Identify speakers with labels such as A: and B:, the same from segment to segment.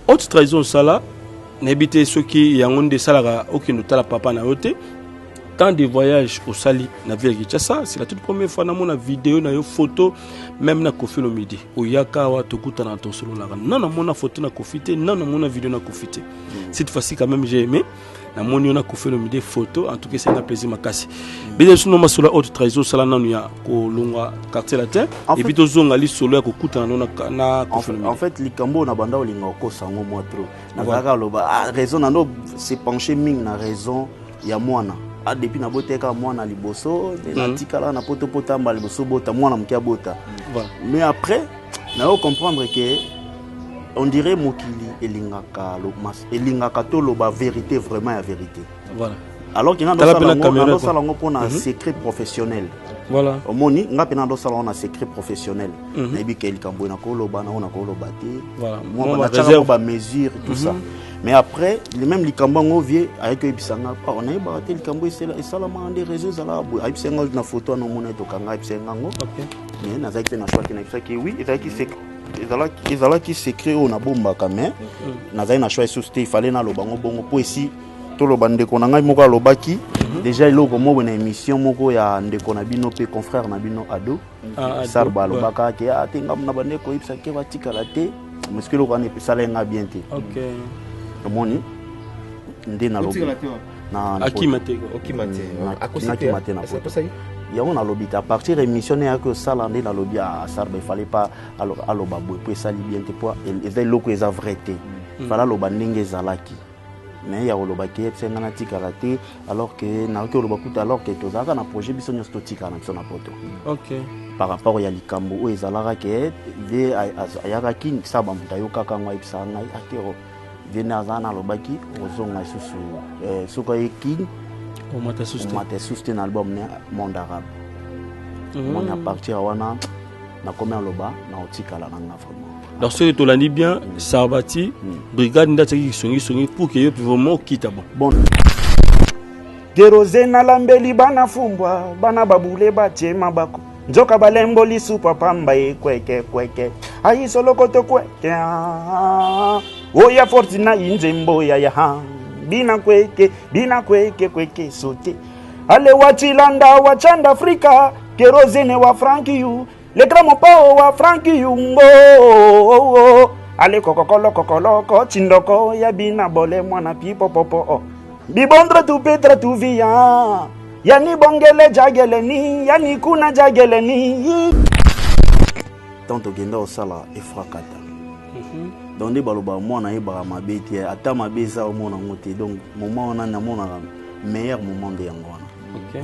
A: haute trahison sala n'habite ceux qui y ont des salaires aucun notala papa na yote tant de voyages au Sali na ville Kinshasa c'est la toute première fois na mon vidéo na yo photo même na Kofi le midi oyaka wa tokuta na ton solo la non na mon photo na Kofi te non na mon vidéo na Kofi te cette fois-ci quand même j'ai aimé na mon na Kofi le midi photo en tout cas c'est un plaisir makasi bien sûr no sur la haute trahison sala na ya ko longa quartier latin et puis to zonga li solo ya kokuta na Kofi le midi
B: en fait likambo na banda olinga ko sango moi trop na zaka loba raison na no c'est penché ming na raison ya mwana depuis na boteka mwana liboso na tikala na poto potamba liboso bota mwana mkia bota mais après na comprendre que on dirait mokili elingaka to loba vérité vraiment la vérité voilà alors qu'il y a dans salon pour un secret professionnel voilà omoni ngapi na do salon un secret professionnel na bi ke likambo na ko loba na ona ko loba te voilà moi ba réserve ba mesure tout ça. Mais après, même les Kambang vieux avec eux bisanga, on a eu battu les Kambang et ça la mande réseaux à la boue. Avec ces na photo na monnaie to kanga avec ces ngango. Mais na zaite na choix qui oui, ils allaient qui s'écrit on a bomba quand même. Na zaite na choix société il fallait na lobango bongo pour ici to lo bande ko nanga moko lobaki. Déjà il ko mo na émission moko ya ndeko na bino pe confrère na bino ado. Sarba lobaka ke atenga na bande ko ipsa ke batika la te. Parce que le ko na epesa lenga bien te. OK. Moni ndé na lobi na
A: akimate
B: na poto ya on a lobi à partir émission ya que ça là ndé na lobi à sarba il fallait pas alors babou pour ça bien te pour et loko eza vrai te fallait loba ndenge zalaki mais ya loba ke tsenga na tikala te alors que na ko loba kuta alors que tozaka na projet biso nyosto tikala na biso na poto OK par rapport ya likambo o ezalaka ke ve ayaka kin saba mutayoka kangwa ibsanga akero Venazana lobaki ozonga susu suka king
A: o mata
B: suste na album ne monde arabe on a partir wana na comme loba na otikala na vraiment
A: donc ce to landi bien Sarbati brigade ndataki songi pour que yo vraiment quitte bon
C: Geroze na lambeli bana fumbwa bana babule bache mabako njoka balembo lisu pamba kweke ayi solo koto kweke oya fortina inzembo ya ha bina kweke sote ale wachilanda wachanda Afrika kerozene wa Franki yu le gramo pao wa Franki yu ngo ale kokolo chindoko ya bina bole mwana pipo popo bibondra tu petra tu via yani bongele jagele ni yani kuna jagele ni
B: tanto genda osala efrakata donc des baloba mwana yeba mabeti ata mabeza omona ngote donc moment on a na mona meilleur moment de yangwana OK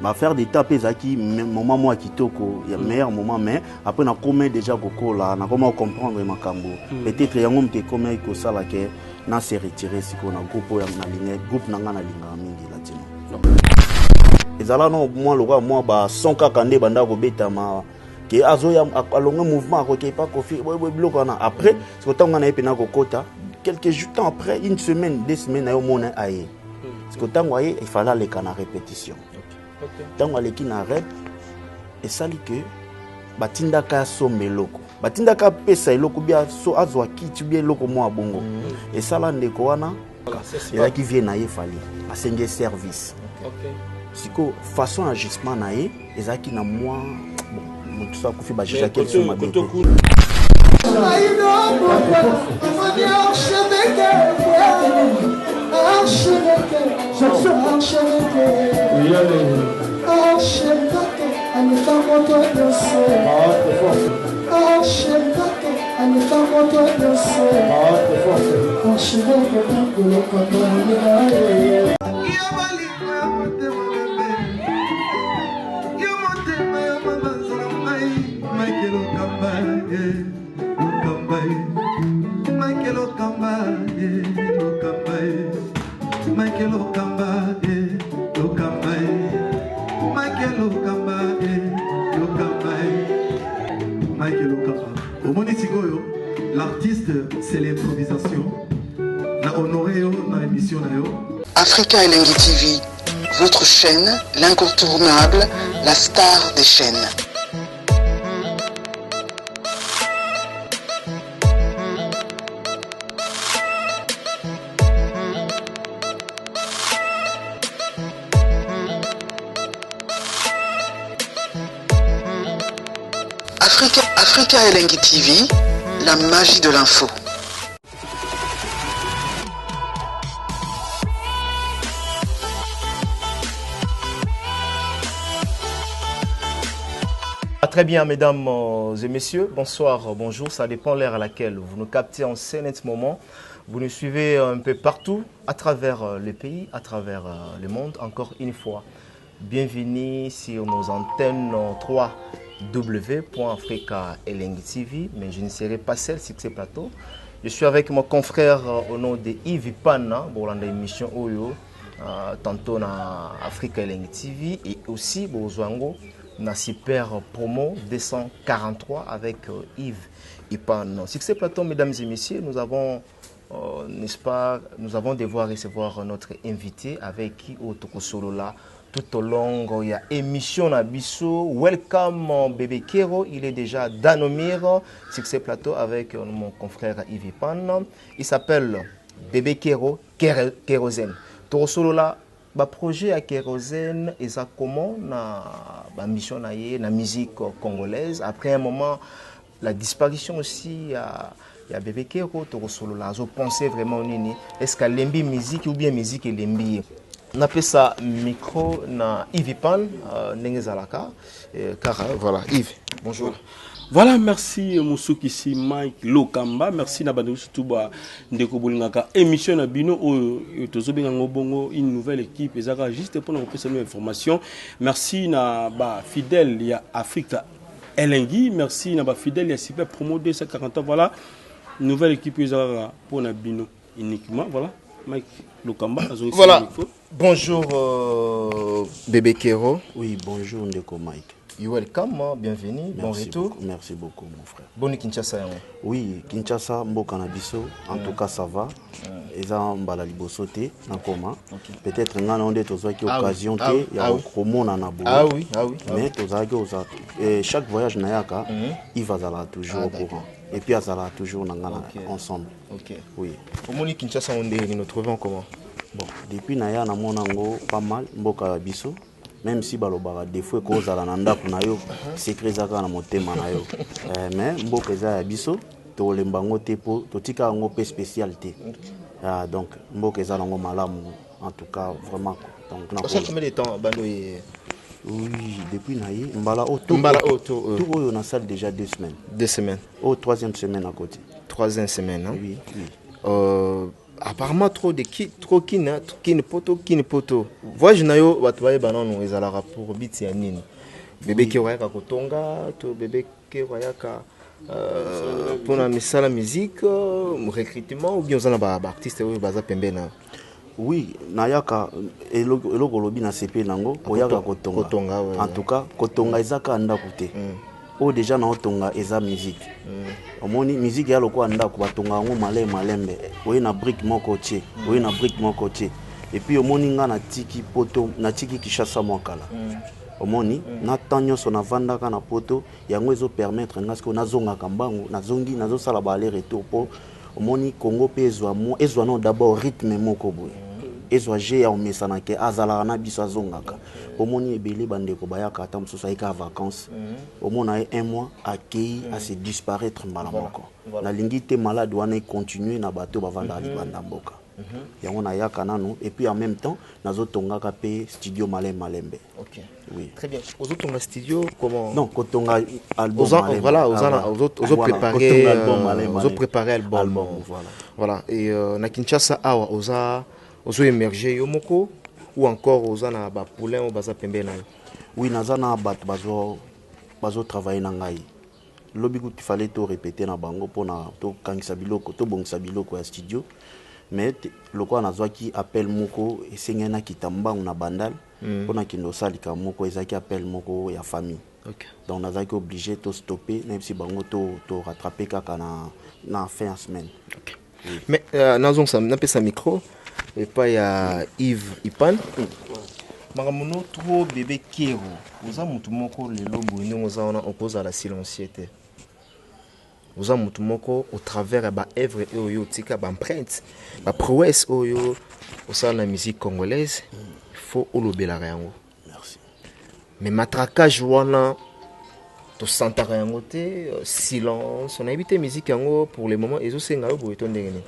B: ma faire des tapes zaki moment moi kitoko ya meilleur moment mais après na comme déjà kokola na comment comprendre makambo peut-être yango mte comme ko sala ke na se retirer siko na groupe ya na ligne groupe na ngana linga mingi latino ezala no moi lokwa moi ba son kaka nde banda ko betama que azoya alonga mouvement ko pas Kofi blokana après ce que tanga na epena ko kota quelques temps après une semaine 2 semaines na yo mona aye ce que tanga il fallait aller kana répétition tanga leki na rep et ça li que batinda ka someloko batinda ka pesa eloko bia so azwa kiti bia eloko mo abongo et ça là ndeko wana et là qui vient na ye fali asenge service OK siko façon agissement na ye ezaki na moi bon tout ça Kofi bajuja quel sont ma bête
D: L'artiste, c'est l'improvisation. Na honoré dans l'émission.
E: Africa Elengi TV, votre chaîne, l'incontournable, la star des chaînes. Africa Elengi TV, la magie de l'info.
F: Très bien, mesdames et messieurs, bonsoir, bonjour, ça dépend l'heure à laquelle vous nous captez en scène en ce moment. Vous nous suivez un peu partout, à travers le pays, à travers le monde, encore une fois. Bienvenue sur nos antennes 3W.Africa Elengi TV, mais je ne serai pas seul sur ce plateau. Je suis avec mon confrère au nom de Yves Ipana, pour l'émission Oyo, tantôt dans Africa Elengi TV, et aussi Bozwango. Na super promo 243 avec Yves Ipan. Sur ce plateau, mesdames et messieurs, nous avons, n'est-ce pas, nous avons devoir recevoir notre invité avec qui au Tokosolola tout au long il y a émission Nabiso. Welcome Bébé Kero, il est déjà Danomir sur ce plateau avec mon confrère Yves Ipan. Il s'appelle Bébé Kero Kérosène. Tokosolola. Le projet à Kérosène est comment na mission na musique congolaise. Après un moment, la disparition aussi il y a Bébé Kero Torosolo là. Je pensais vraiment nini. Est-ce qu'elle lembi musique ou bien musique et lembi? On appelle ça micro na Yves Pan Nengezalaka. Car voilà Yves. Bonjour.
A: Voilà, merci Moussouki si Mike Lokamba, merci Nabadou Touba Ndeko Bolingaka, émission Nabino, Bongo, une nouvelle équipe, et ça juste pour nous passer une information. Merci Naba Fidèle, il y a Africa Elengi, merci Naba Fidèle, il y a Super Promo 240 ans, voilà, nouvelle équipe pour Nabino uniquement, voilà, Mike Lokamba.
F: Voilà, bonjour Bébé Kero.
B: Oui, bonjour Ndeko Mike.
F: You welcome, bienvenue, bon retour.
B: Merci beaucoup mon frère.
F: Bonne Kinshasa.
B: Oui, Kinshasa, Mboka na biso, en tout cas ça va. Eza mbala liboso te na koma. Peut-être ngana onde tozaki occasion te ya komona na bo.
F: Ah oui.
B: Mais tozaki chaque voyage na yaka, il va zala toujours au courant. Et puis azala toujours na ngana ensemble.
F: OK.
B: Oui.
F: Au Moni Kinshasa on est nous trouvons comment?
B: Bon, depuis na ya na monango pas mal Mboka biso. Même si balobara défaut ko zala na ndako na yo secret zaka na motema na yo mais mboka eza ya biso to lembango te po to tika ngo pe spécialité donc mboka eza nango malamu en tout cas vraiment donc na
F: ça combien de temps bando
B: oui depuis naïe mbala auto oyo na salle déjà 2 semaines
F: 2 semaines
B: au 3e semaine à côté
F: 3e semaine hein?
B: Oui.
F: Apparemment trop de kin poto voyage na yo batu baye banano ezalaka pour biti ya nini bébé ki wayaka kotonga to bébé ki wayaka pour la misala musique recrutement ou bien ozana ba artiste oyo baza pembena.
B: Oui, nayaka eloko lobi na CP nango oyaka kotonga en tout cas kotonga ezaka ndako te o déjà na otonga eza musique omoni musique ya lokwa ndako batonga ngo malembe oye na brique moko tie et puis omoni nga na tiki poto na tiki Kishasa mwakala omoni na tanyo so na vandaka na poto yango ezo permettre nga siko nazonga kambango nazongi nazosala ba aller retour po omoni Congo pe ezwa non d'abord rythme moko boye ezwa je ya omesana ke azala na biso azongaka omoni ebele bandeko bayaka ata mosusu ayika vacances omona 1 mois accueilli à se disparaître mbala moko nalingi te malade wana continuer na bato bavanda libanda mboka yango na yaka nano et puis en même temps nazotongaka pe studio malembe.
F: OK.
B: Oui.
F: Très bien. Aux autres studio comment?
B: Non, kotonga album
F: voilà, aux autres préparer album. Voilà. Et na Kinshasa awa ozo émerger yomoko ou encore ozana ba poulain ou baza pembe na yo.
B: Oui, nazana bat bazo travailler na ngai. Lobi il fallait tout répéter na bango pona to kangisa biloko to bongisa biloko ya studio. Mais loko nazwaki appel moko esengena kitambangu na bandal pona kindo salika moko ezaki appel moko ya famille.
F: OK.
B: Donc nazaki obligé to stopper même si bango to rattraper kaka na fin de semaine.
F: OK. Oui. Mais nazon ça n'a pas sa micro et pas ya Yves Ipan. Maramono trop bébé Kero. Oza mutu moko lelo boyini oza ona opoza la silenciete. Oza mutu moko au travers ba œuvre oyo tika ba empreinte, ba prouesse oyo osa la musique congolaise. Il faut olobela yango.
B: Merci.
F: Mais matraquage wana to santaka yango te silence on a évité musique yango pour le moment et c'est ngalo boy to ndengeni.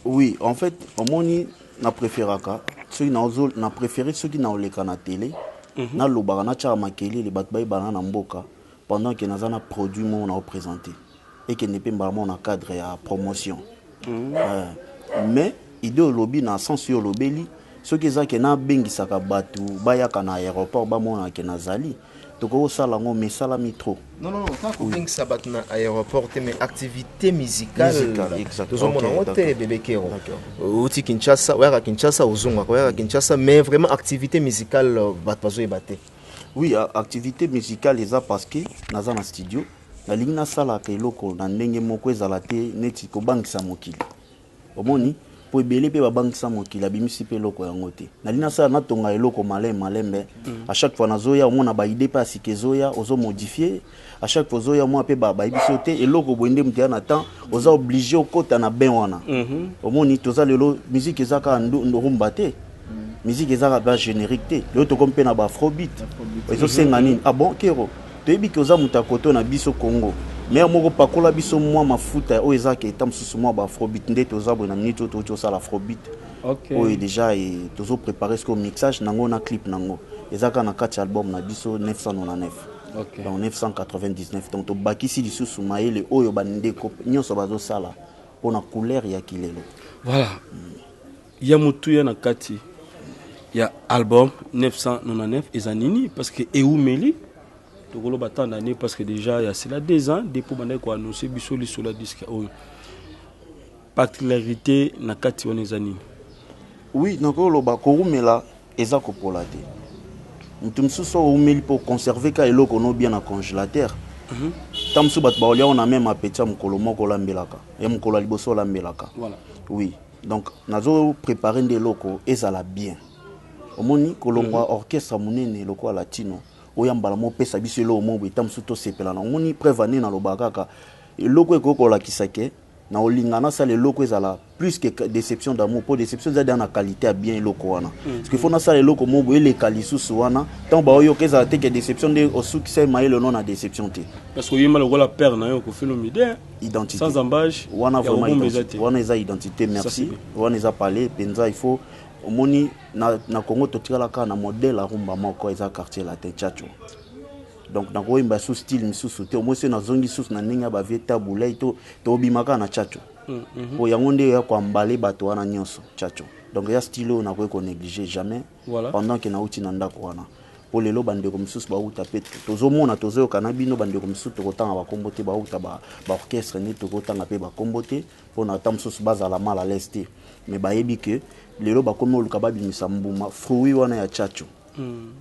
B: Oui, en fait, au moni na préféraka ceux na préféré ceux qui na oleka na télé na lobaka na cha makeli les bat bay banana mboka pendant que nazana produit mon na présenté et que ne peut pas mon cadre à promotion. Mais idée lobby na sens yo lobeli ceux qui za que na bengi saka batu bayaka na aéroport ba mona ke nazali toko sala ngo mesala mitro.
F: Non, pas que bengi sabat na aéroport mais activité musicale
B: exactement.
F: Tout hôtel bébé Kero. Oti Kinshasa, ouais Kinshasa ozonga, ouais Kinshasa mais vraiment activité musicale bat pas zo baté.
B: Oui, activité musicale eza parce que naza na studio na lingna sala ke loko na ndenge moko ezala te neti ko bangisa mokili. Omoni po ebele pe ba bangisa mokili abimisi pe loko yango te. Na lingna sala na tonga eloko malembe à chaque fois nazoya omona ba idée pa sikezoya ozo modifier à chaque fois zoya moi pe ba ibiso te eloko boende mutia na temps oza obligé okota na ben wana. Omoni toza lelo musique ezaka ndo rumba te. Musique ezaka ba générique te. Le to kompe na ba afrobeat. Ezo senga nini? Ah bon Kero. Toyebi ke oza mutakoto na biso Congo. Mais moko pakola biso mwa mafuta o ezaka etam susu mwa ba afrobeat nde toza bo na minute to sala afrobeat.
A: OK.
B: Oui déjà et tozo préparer ce mixage nango na clip nango. Ezaka na 4 album na biso 999.
A: OK.
B: Donc 999 donc to bakisi lisusu maele oyo bandeko nyonso bazo sala pona couleur ya kilelo.
A: Voilà. Ya mutu ya na kati. Ya album 999 ezanini parce que Eumeli tokolo batanda ne parce que déjà il y a cela 2 ans depuis banda ko annoncer bisoli sur la disque oyo. Particularité na kati on ezanini.
B: Oui, donc loba ko rumela eza ko polate. Mutumsuso umeli pour conserver ka eloko no bien na congélateur. Tamsu bat ba olia on a même appétit mukolo moko lambelaka. Ya mukolo liboso lambelaka. Voilà. Oui. Donc nazo préparer des locaux ezala bien. Omoni kolongwa orchestre munene loko latino oyambala mo pesa biso lo mo bitamsu to sepela na omoni prévane na lobakaka loko ekoko la kisake na olingana ça le loko ezala plus que déception d'amour pour déception za dans la qualité bien loko wana parce que faut na ça le loko mo bo ele kalisusu wana tant ba oyo keza te que déception de au succès maïle non na déception te
A: parce que yima loko la père na yo ko phénomène
B: identité
A: sans embâche
B: wana vraiment identité wana eza identité merci wana eza parler penza il faut omoni na Congo totikala ka na modèle a rumba moko eza quartier latin chacho donc na koimba sous style misusu te omosi na zongi sous na ninga ba vieta bulai to bimaka na chacho po yango nde ya kwa mbale bato wana nyonso chacho donc ya style na ko négliger jamais voilà. Pendant que na uti na ndako wana po lelo bandeko misusu ba uta pe tozomona tozo kana bino bandeko misusu tokotanga ba kombote ba uta ba orchestre ni tokotanga pe ba kombote po na tamsusu bazala mal à l'est mais ba yebi que lelo ba komo luka ba bimisa mbuma fruit wana ya chacho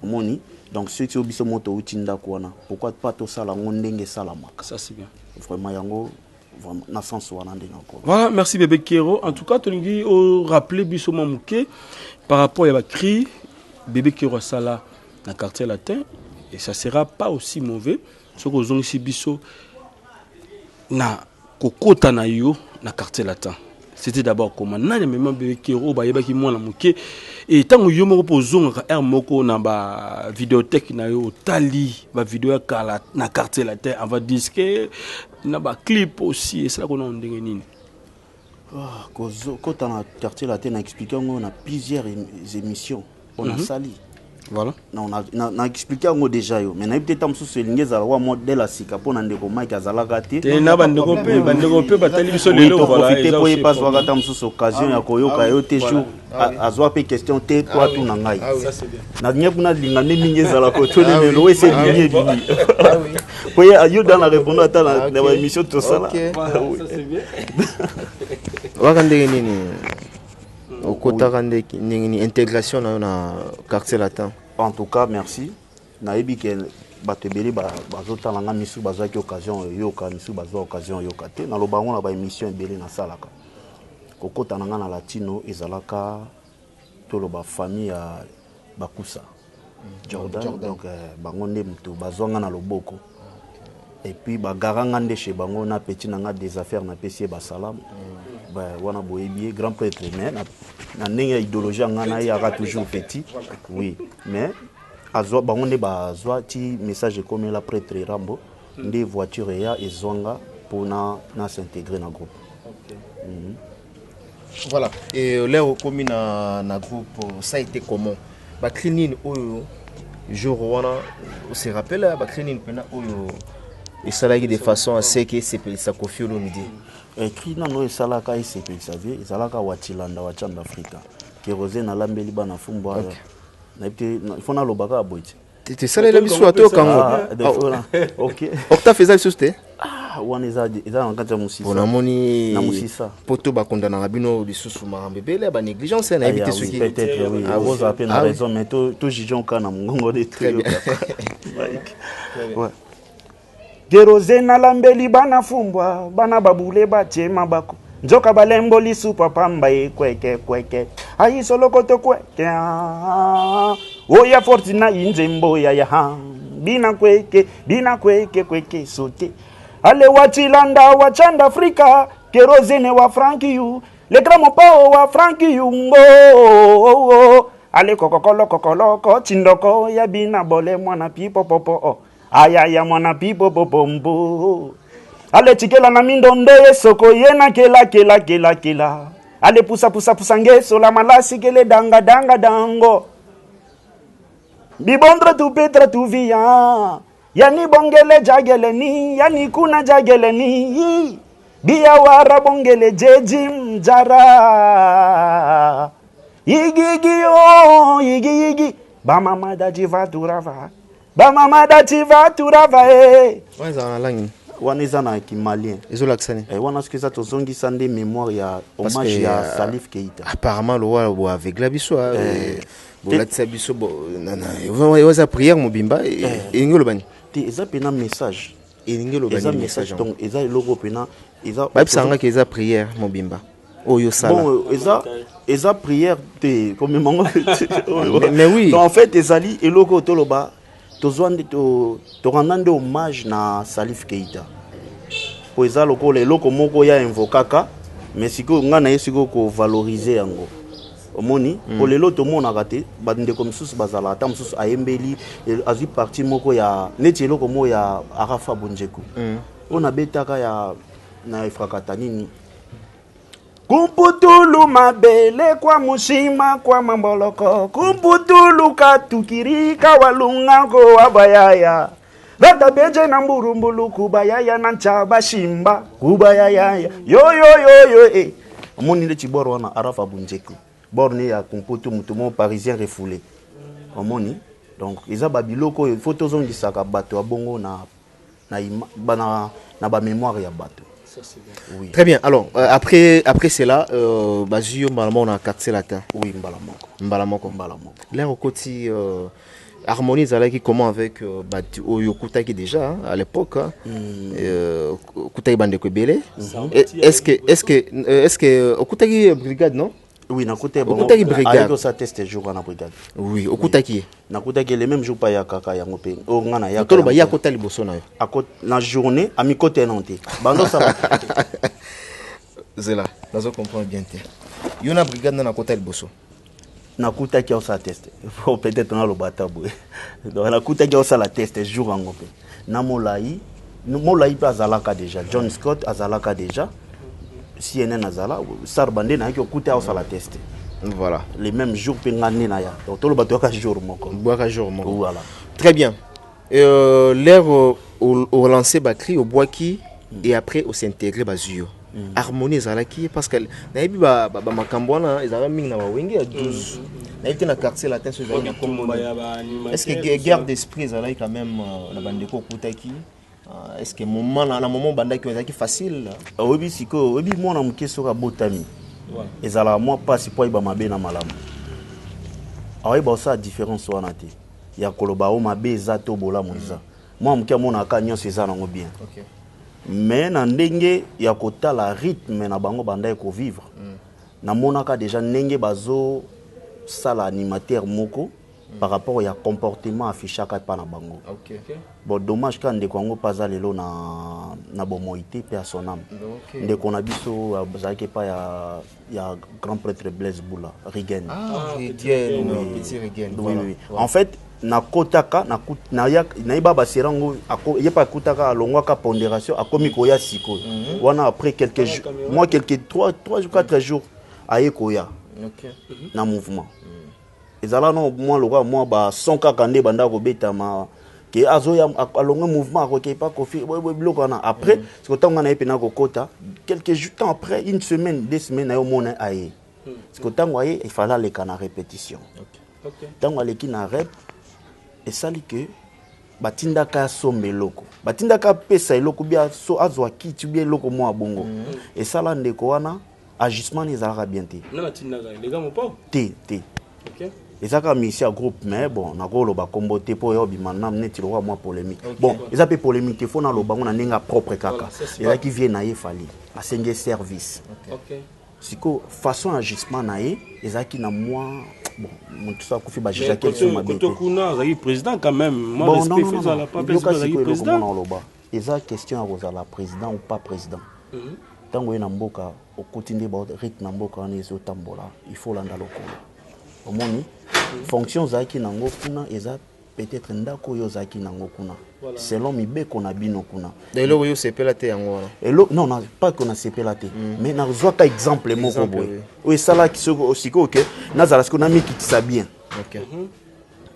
B: omoni donc ceux qui obiso moto uti ndako wana pourquoi pas to sala ngondenge sala maka
A: ça c'est bien
B: vraiment yango vraiment na sens wana ndenge encore.
A: Voilà, merci bébé Kero. En tout cas tolingi au rappeler biso mamuke par rapport à la cri bébé Kero sala na quartier latin et ça sera pas aussi mauvais ce que ont ici biso na kokota na yo na quartier latin. C'était d'abord comment nani même bébé Kero ba yeba ki mwana muke et tango yo moko pozonga ka moko na ba vidéothèque na yo tali ba vidéo ya kala na quartier latin avant disque na ba clip aussi et ça qu'on a ndenge nini.
B: Ah kota na quartier latin na expliquer on a plusieurs émissions on a sali.
A: Voilà.
B: Non, on a expliqué en déjà yo. Mais na peut-être am sous lingeza wa modèle à sika pour ndeko Mike azalaka te.
A: Te na bandeko pe batali biso lelo voilà.
B: Profiter pour y passer wa tam sous occasion ya koyoka yo te jour azwa pe question te toi tout na ngai.
A: Ça c'est bien.
B: Na nyebuna lingane mingeza la ko to le lelo et c'est lié bini. Ah oui. Pour yo dans la répondre à la émission tout ça là.
A: Ça c'est bien.
F: Wakandenge nini au côté de l'intégration dans le quartier latin.
B: En tout cas, merci. Naebi ke batebeli bazota langa misu bazaki occasion yoka misu bazwa occasion yoka te na lobango na ba émission ebele na salaka. Kokota nanga na latino ezalaka to lo ba famille ya Bakusa. Jordan donc bango nde mtu bazwanga na loboko. Et puis bagaranga nde chez bango na petit nanga des affaires na pesier ba salam. Wana boyebi grand prêtre mais na ndenge idéologie ngana ya toujours petit oui mais azwa bango ne bazwa ti message comme la prêtre Rambo des voitures et zonga pour na s'intégrer dans le groupe.
F: Voilà. Et là, comme na groupe, ça a été comment? Bakrinine oyo jour on se rappelle bakrinine pena oyo et ça là de façon à ce que c'est ça Koffi Olomide.
B: Et krina no esalaka ICP Xavier esalaka watilanda wachanda Afrika. Kérosène na lambeli bana fumbo. Na il faut na lobaka aboiti.
F: Tu sais les biso ato kango.
B: OK.
F: Octa faisait le souste.
B: Wana eza na kati ya musisa.
F: On a moni
B: na musisa.
F: Poto bakondana na bino lisusu marambebele ba négligence na éviter ce qui
B: peut-être oui. Vous avez peine raison mais tout jijon kana mungongo de très bien. Ouais.
C: Kérosène na lambeli bana fumbwa bana babule bachema bako njoka balembo lisu papa kweke kweke ayi solo koto kweke oya fortina inzembo ya bina kweke kweke sote ale wachilanda wachanda Afrika Kérosène wa Frankie you le gramo pao wa Frankie you ngo ale kokolo chindoko ya bina bole mwana pipo popo ayaya mwana pipo popombo ale chikela na mindondo yesoko yena kela ale pusa ngeso la malasi kele danga dango bibondra tu petra tu via yani bongele jagele ni yani kuna jagele ni biya wara bongele jeji mjara yigi bama madaji vaturava
F: Wana langi.
B: Wana eza na kimalien.
F: Ezolaksani.
B: Wana skiza tozongisa nde mémoire ya hommage ya Salif Keita.
F: Apparemment le roi avec la biso bolatisa biso oza prière mobimba elingi bani.
B: Te eza pena message.
F: Elingi bani message.
B: Donc eza logo pena eza
F: babisanga ke eza prière mobimba. Oyo sala.
B: Bon eza prière te comme mango.
F: Mais oui.
B: Donc en fait ezali eloko toloba to rendre hommage na Salif Keita. Po eza loko leloko moko ya invokaka mais siko nga na yesiko ko valoriser yango. Omoni po lelo to mona kate bande comme sous bazala ata mususu ayembeli azi parti moko ya neti eloko mo ya Arafa Bonjeku. On a betaka ya na ifrakata nini kumputulu mabele kwa mushima kwa mamboloko kumputulu katukirika walunga ko wabayaya Rata beje na mburumbulu kubayaya na nchaba shimba kubayaya yo Omoni le tiboro wana Arafa Bonjeku borné ya kumputu mutumo parisien refoulé omoni donc eza babiloko photo zongisaka bato abongo na ba mémoire ya bato.
F: Oui. Très bien. Alors, après cela, Bazio Mbalamoko on a quartier latin.
B: Oui, Mbalamoko.
F: L'air au côté harmonie qui comment avec Oyokuta qui déjà à l'époque Kutai Bandeko Bele. Est-ce que Okuta qui brigade non?
B: Oui, na Okuta
F: brigade.
B: Avec ça teste jour na brigade.
F: Oui, Okuta qui
B: na Okuta qui le même jour pa ya kaka ya ngopé. O ngana ya.
F: Tolo ba ya kota liboso na yo.
B: Na journée à mi côté nanté. Bando ça.
F: Zela, nazo comprendre bien te. Yona brigade na kota liboso.
B: Na Okuta qui ça teste. Peut-être na lo batabou. Donc na Okuta qui ça la teste jour en ngopé. Na Molai pa azalaka déjà. John Scott azalaka déjà. CNN azala Sarbande na yo Okuta ça la teste.
F: Voilà.
B: Les mêmes jours pengane na ya. Donc tout le bateau jour moko. Voilà.
F: Très bien. L'air au lancer Bakri au Boaki et après au s'intégrer Bazuyo. Harmonie zalaki parce que na yebi ba makambwana ezala mingi na wenge à 12. Na été na quartier latin ce genre comme est-ce que guerre d'esprit zalaki quand même na bandeko Okutaki est-ce que moment na moment bandaki ezaki facile
B: obi siko obi mona mukeso ka botami ezala moi passe po iba mabe na malamu ayi ba ça différence wana te ya koloba o mabe za to bola moza moi muke mona ka nyonso ezana ngo bien. OK. Mais na ndenge ya kotala rythme na bango bandai ko vivre na monaka déjà ndenge bazo sala animateur moko par rapport ya comportement affiché ka pa na bango.
F: OK.
B: Bon dommage quand ndeko ngo paza lelo na bomoité personnel. Ndeko na biso bazaki pa ya grand prêtre Blaise Boula Rigen.
F: Rigen, petit Rigen.
B: Oui. En fait na kotaka na yeba baserango yepa kotaka alongwaka pondération akomi koya siko wana après quelques jours moi quelques 3 ou 4 jours aye koya na mouvement ezala no moi lokwa moi ba sonka kande banda ko betama ke azoya alongwa mouvement akoke pa kofi biloko na après ce que tanga na epena ko kota quelques jours temps après une semaine 2 semaines ayo mona aye ce que tanga aye il fallait les kana répétition tanga les kina rep et ça dit que batindaka sombe loko batindaka pesa eloko bia so azwa kiti bia loko mo abongo et ça là ndeko wana ajustement les ara bien té
A: na batindaka les gars mon pas
B: té OK et ça comme ici à groupe mais bon na ko lo ba komboté po yo bima na mneti lo moi polémique bon ils appellent polémique il faut na lo bango na ninga propre kaka et là qui vient na yefali a senge service
A: OK
B: siko façon ajustement na ye ezaki na moi bon tout ça kofi ba juger quel sont ma
A: bête kuna zaki président quand même moi
B: bon,
A: respect faisant la pas président
B: eza question à cause la président ou pas président tango na mboka okotinde ba rythme na mboka on ezo tambola il faut landa lokolo omoni fonction zaki nango kuna eza peut-être ndako yo zaki nango kuna selon mibeko na bino kuna
F: delo yo sepela te yango wana
B: elo non pas qu'on a sepela te mais na zoka exemple moko boy oui ça là qui se aussi OK nazala ce qu'on a mis qui ça bien
F: OK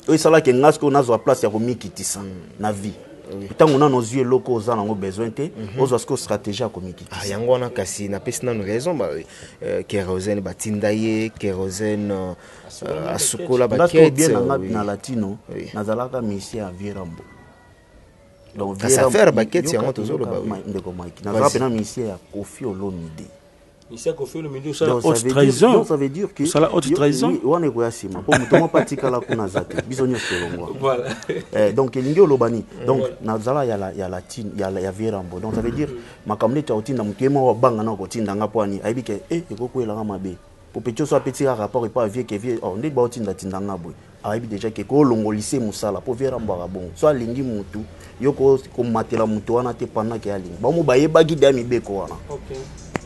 B: oui ça là que ngasko nazo place ya ko mi kitisa na vie tant on a nos yeux locaux za nango besoin te ozo ce stratégie à komiki
F: ah yango wana kasi na pesi na raison ba kérosène batindaye kérosène asukola ba
B: quête bien na latino nazalaka mission à Virambo donc
F: ça faire ba quête yango tozolo ba
B: ndeko Mike nazalaka na mission à Kofi Olomide
A: ici qu'on fait le milieu ça haute trahison
B: ça veut dire que
A: ça la haute trahison
B: on est quoi sima pour mutomo patika la kuna zate bisonyo selongo
A: voilà
B: donc lingi olobani donc nazala ya latine ya Virambo donc ça veut dire makamne ta otinda mukema wa banga na ko tinda ngapwani aibike ekokwela ngamabe pour petit soit petit rapport et pas vieux que vieux on dit ba otinda tinda ngabwe aibi déjà que ko longolise musala pour Virambo bon soit lingi mutu yoko ko matela mutu wana te pendant que alingi ba mo bayeba gida mibeko wana
A: OK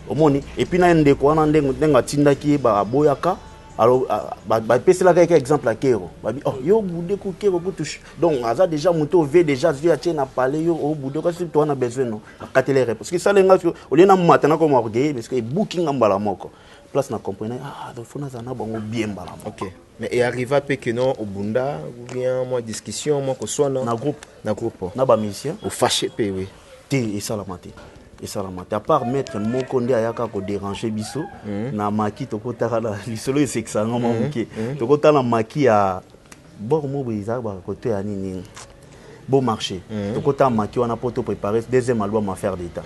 B: omoni et puis na ndeko wana ndenga tindaki ba boyaka alors ba pesela ka exemple à Kero ba bi oh yo bude ko Kero butush donc aza déjà moto v déjà via tena parler yo o bude ko si to na besoin no akatele parce que ça lenga o lena matana ko mo regarder parce que booking ngambala moko place na comprendre donc faut na zana bango bien mbala
F: OK mais et arriva pe que non au bunda ou bien moi discussion moi ko soit
B: na groupe na ba mission
F: au fâché pe oui
B: té et ça la maté et ça la maté à part mettre mon condé ayaka ko déranger biso na maki to kotaka la lisolo esekisa ngoma muke to kotala maki ya bon mo biza ba côté ya nini bon marché to kotala maki wana poto préparer deuxième album à faire d'état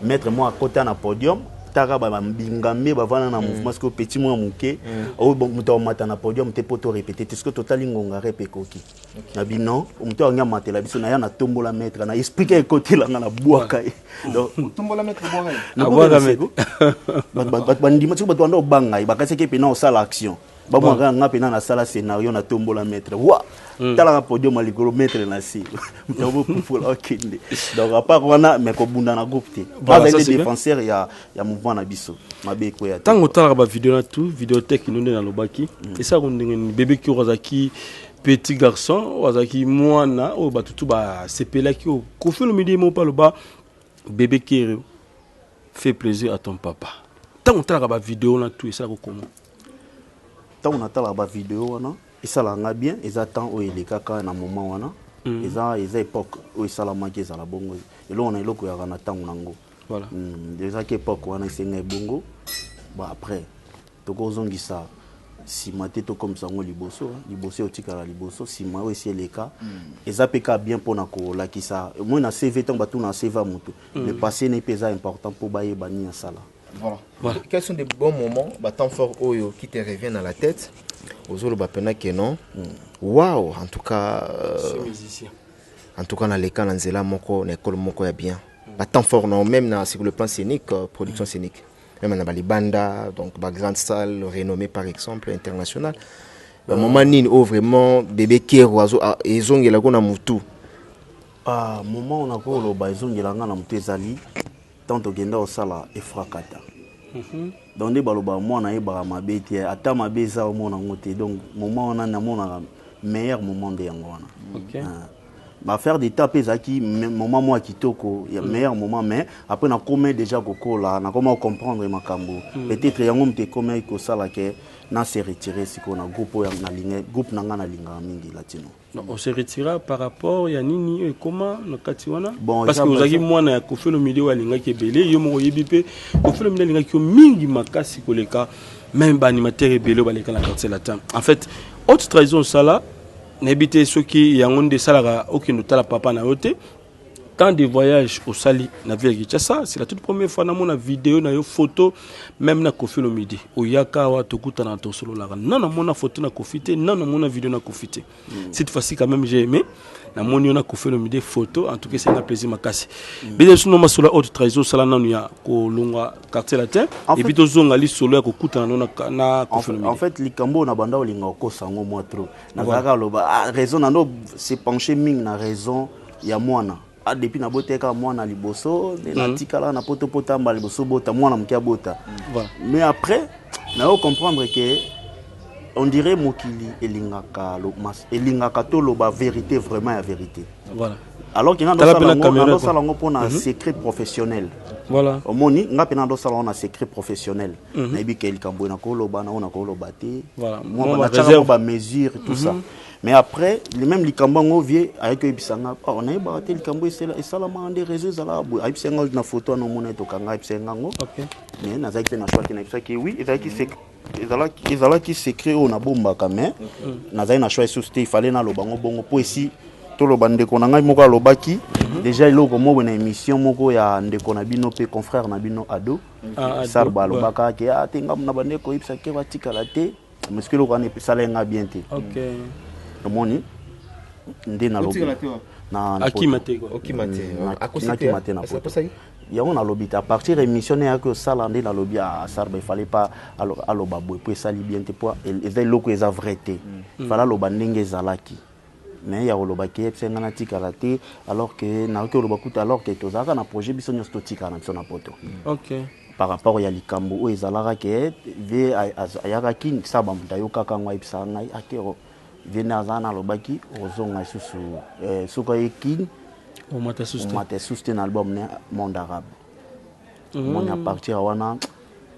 B: mettre moi à côté na podium taka ba mbingambe ba vana na mouvement parce que petit moi muke o bon muto mata na podium te poto répéter est-ce que total ngonga répé koki na bino muto nya matela biso na ya na tombola maître na expliquer côté là na boaka donc
F: tombola maître boaka
B: na boaka maître ba ndima tu ba to ndo banga ba kasi ke pena o sala action ba mo nga pena na sala scénario na tombola maître wa tala na podium alikolo maître na si muto bo pour okinde donc à part wana mais ko bunda na groupe te pas les défenseurs ya mouvement na biso mabe ko ya
A: tango tala ba vidéo na tout vidéothèque nous na lobaki et ça on bébé qui rozaki petit garçon wazaki mwana o batutu ba sepelaki o kofi le midi mo pas le bas bébé qui fait plaisir à ton papa tango tala ba vidéo na tout et ça comment
B: tango na tala ba vidéo wana et ça la nga bien et ça temps o ele kaka na moment wana et ça époque o ça la manqué ça la bongo et là on a eloko ya na tango nango
A: voilà
B: déjà qu'époque wana c'est bongo bah après to kozongisa si maté to comme ça ngo liboso otika la liboso si moi aussi les cas et ça peka bien pour na ko la qui ça moi na CV tant ba tout na CV mutu le passé n'est pas important pour bailler bani sala
F: voilà quels sont des bons moments ba temps fort oyo qui te reviennent à la tête ozolo ba pena que non waouh en tout cas
A: musicien
F: en tout cas na leka na nzela moko na école moko ya bien ba temps fort non même na sur le plan scénique production scénique même na balibanda donc ba grande salle renommée par exemple internationale moment nini oh vraiment bébé Kero azo ezongela ko na mutu
B: moment on a ko lo ba ezongela nga na mutu ezali tant ogenda osala efrakata donc de baloba mwana e ba mabeti ata mabeza o mona ngote donc moment on a na mona meilleur moment de yango wana.
A: OK.
B: Bah faire des tapes ezaki moment moi kitoko ya meilleur moment mais après na comment déjà kokola na comment comprendre makambo peut-être yango mte comment ko sala ke na se retirer siko na groupe na ligne groupe nanga na linga mingi latino.
A: Non, on se retira par rapport ya nini et comment no kati wana
B: bon,
A: parce que vous avez moi na ko fait le milieu wa linga ke belé yo mo yebipe ko fait le milieu linga ki mingi makasi koleka même ba animateur et belé ba leka na quartier latin. En fait, autre trahison ça là n'habiter ceux qui yangonde salaga aucun tala papa na yote tant de voyages au Sali na ville Kinshasa c'est la toute première fois na mona vidéo na yo photo même na Kofi le midi oyaka wa tokuta na to solo la non na mona photo na Kofi te non na mona vidéo na Kofi te cette fois-ci quand même j'ai aimé na moni na Kofi le midi photo en tout cas c'est un plaisir makasi bien sûr no solo autre trahison sala na ya ko longa quartier latin et puis to zonga li solo ya kokuta na Kofi le midi
B: en fait likambo na banda olinga ko sango moi trop na zaka loba raison na no c'est penché ming na raison ya mwana depuis na boteka mwana liboso na tikala na poto potamba liboso bota mwana mkia bota mais après na yo comprendre que on dirait mokili elingaka to loba vérité vraiment la vérité
A: voilà
B: alors que dans salon pour un secret professionnel
A: voilà
B: omoni nga pena dans salon un secret professionnel na bi ke likambo na ko loba na ko loba te
A: voilà
B: moi na réserve ba mesure tout ça. Mais après, les mêmes likambango vieux avec Ibisanga, on a battu likambo et ça la mande réseaux à la boue. Ibisanga na photo na monnaie to kanga Ibisanga. OK. Mais na zaiki na choix qui oui, ezala qui secret on a bomba quand même. Na zaiki na choix société il fallait na lobango bongo po ici to lo bande ko nanga moko lobaki déjà iloko mo na émission moko ya ndeko na bino pe confrère na bino ado. Sarba lobaka ke atenga na bande ko Ibisa ke batika la te. Parce que lo kana episalenga bien te.
A: OK.
B: Moni ndé na lobi
A: na akimate quoi
B: akimate na poto ya on a lobi à partir émissionné à que ça landé na lobi à Sarba il fallait pas alors babou pour ça bien te pour et loko eza vrai-té fallait loba ndenge zalaki mais ya loba ke psenga na tikala te alors que na ko loba kuta alors que tozaka na projet biso nyosto tikala na biso na poto.
A: OK.
B: Par rapport à likambo o ezalaka ke ve ayaka kin saba mutayo kaka ngwa ipsa ngai akero Venazana lobaki ozonga susu suka ekin
A: o mate
B: sustain album ne monde arabe mon à partir wana